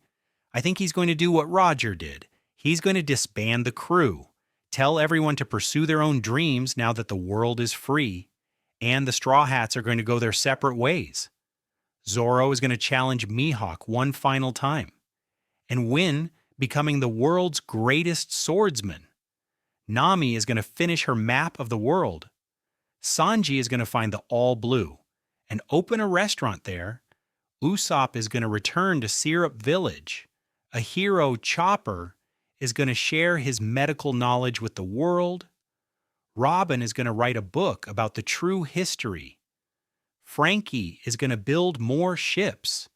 I think he's going to do what Roger did. He's going to disband the crew, tell everyone to pursue their own dreams now that the world is free, and the Straw Hats are going to go their separate ways. Zoro is going to challenge Mihawk one final time and win, becoming the world's greatest swordsman. Nami is going to finish her map of the world. Sanji is going to find the All Blue and open a restaurant there. Usopp is going to return to Syrup Village. A hero, Chopper, is going to share his medical knowledge with the world. Robin is going to write a book about the true history. Frankie is going to build more ships.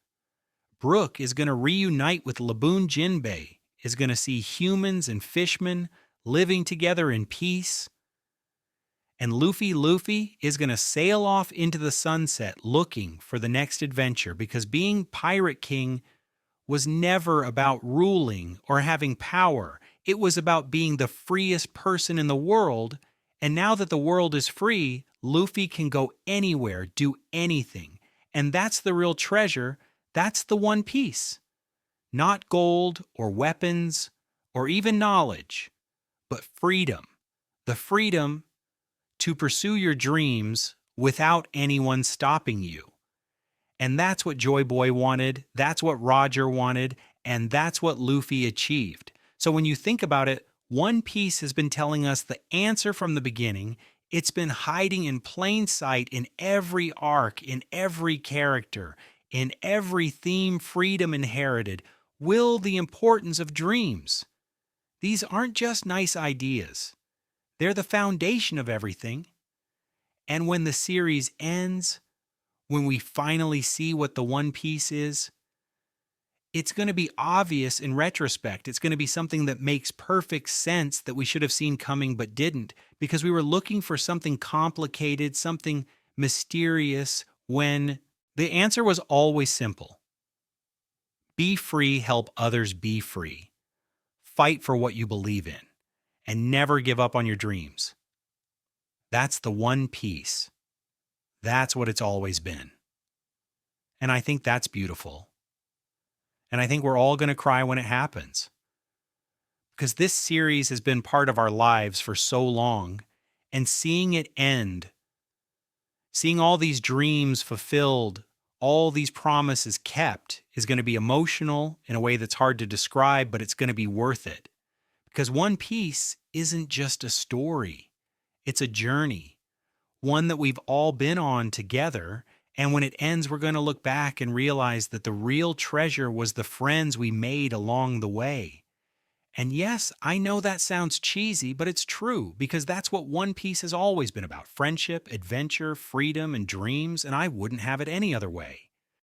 Brook is going to reunite with Laboon Jinbei, is going to see humans and fishmen living together in peace. And Luffy is going to sail off into the sunset looking for the next adventure, because being Pirate King was never about ruling or having power. It was about being the freest person in the world. And now that the world is free, Luffy can go anywhere, do anything. And that's the real treasure. That's the One Piece. Not gold or weapons or even knowledge, but freedom. The freedom to pursue your dreams without anyone stopping you. And that's what Joy Boy wanted, that's what Roger wanted, and that's what Luffy achieved. So when you think about it, One Piece has been telling us the answer from the beginning. It's been hiding in plain sight in every arc, in every character, in every theme freedom inherited. Will the importance of dreams. These aren't just nice ideas. They're the foundation of everything. And when the series ends, when we finally see what the One Piece is, it's going to be obvious in retrospect. It's going to be something that makes perfect sense that we should have seen coming but didn't, because we were looking for something complicated, something mysterious, when the answer was always simple. Be free, help others be free. Fight for what you believe in, and never give up on your dreams. That's the One Piece. That's what it's always been. And I think that's beautiful. And I think we're all going to cry when it happens. Because this series has been part of our lives for so long, and seeing it end, seeing all these dreams fulfilled, all these promises kept, is going to be emotional in a way that's hard to describe, but it's going to be worth it. Because One Piece isn't just a story. It's a journey, one that we've all been on together. And when it ends, we're going to look back and realize that the real treasure was the friends we made along the way. And yes, I know that sounds cheesy, but it's true, because that's what One Piece has always been about: friendship, adventure, freedom, and dreams, and I wouldn't have it any other way.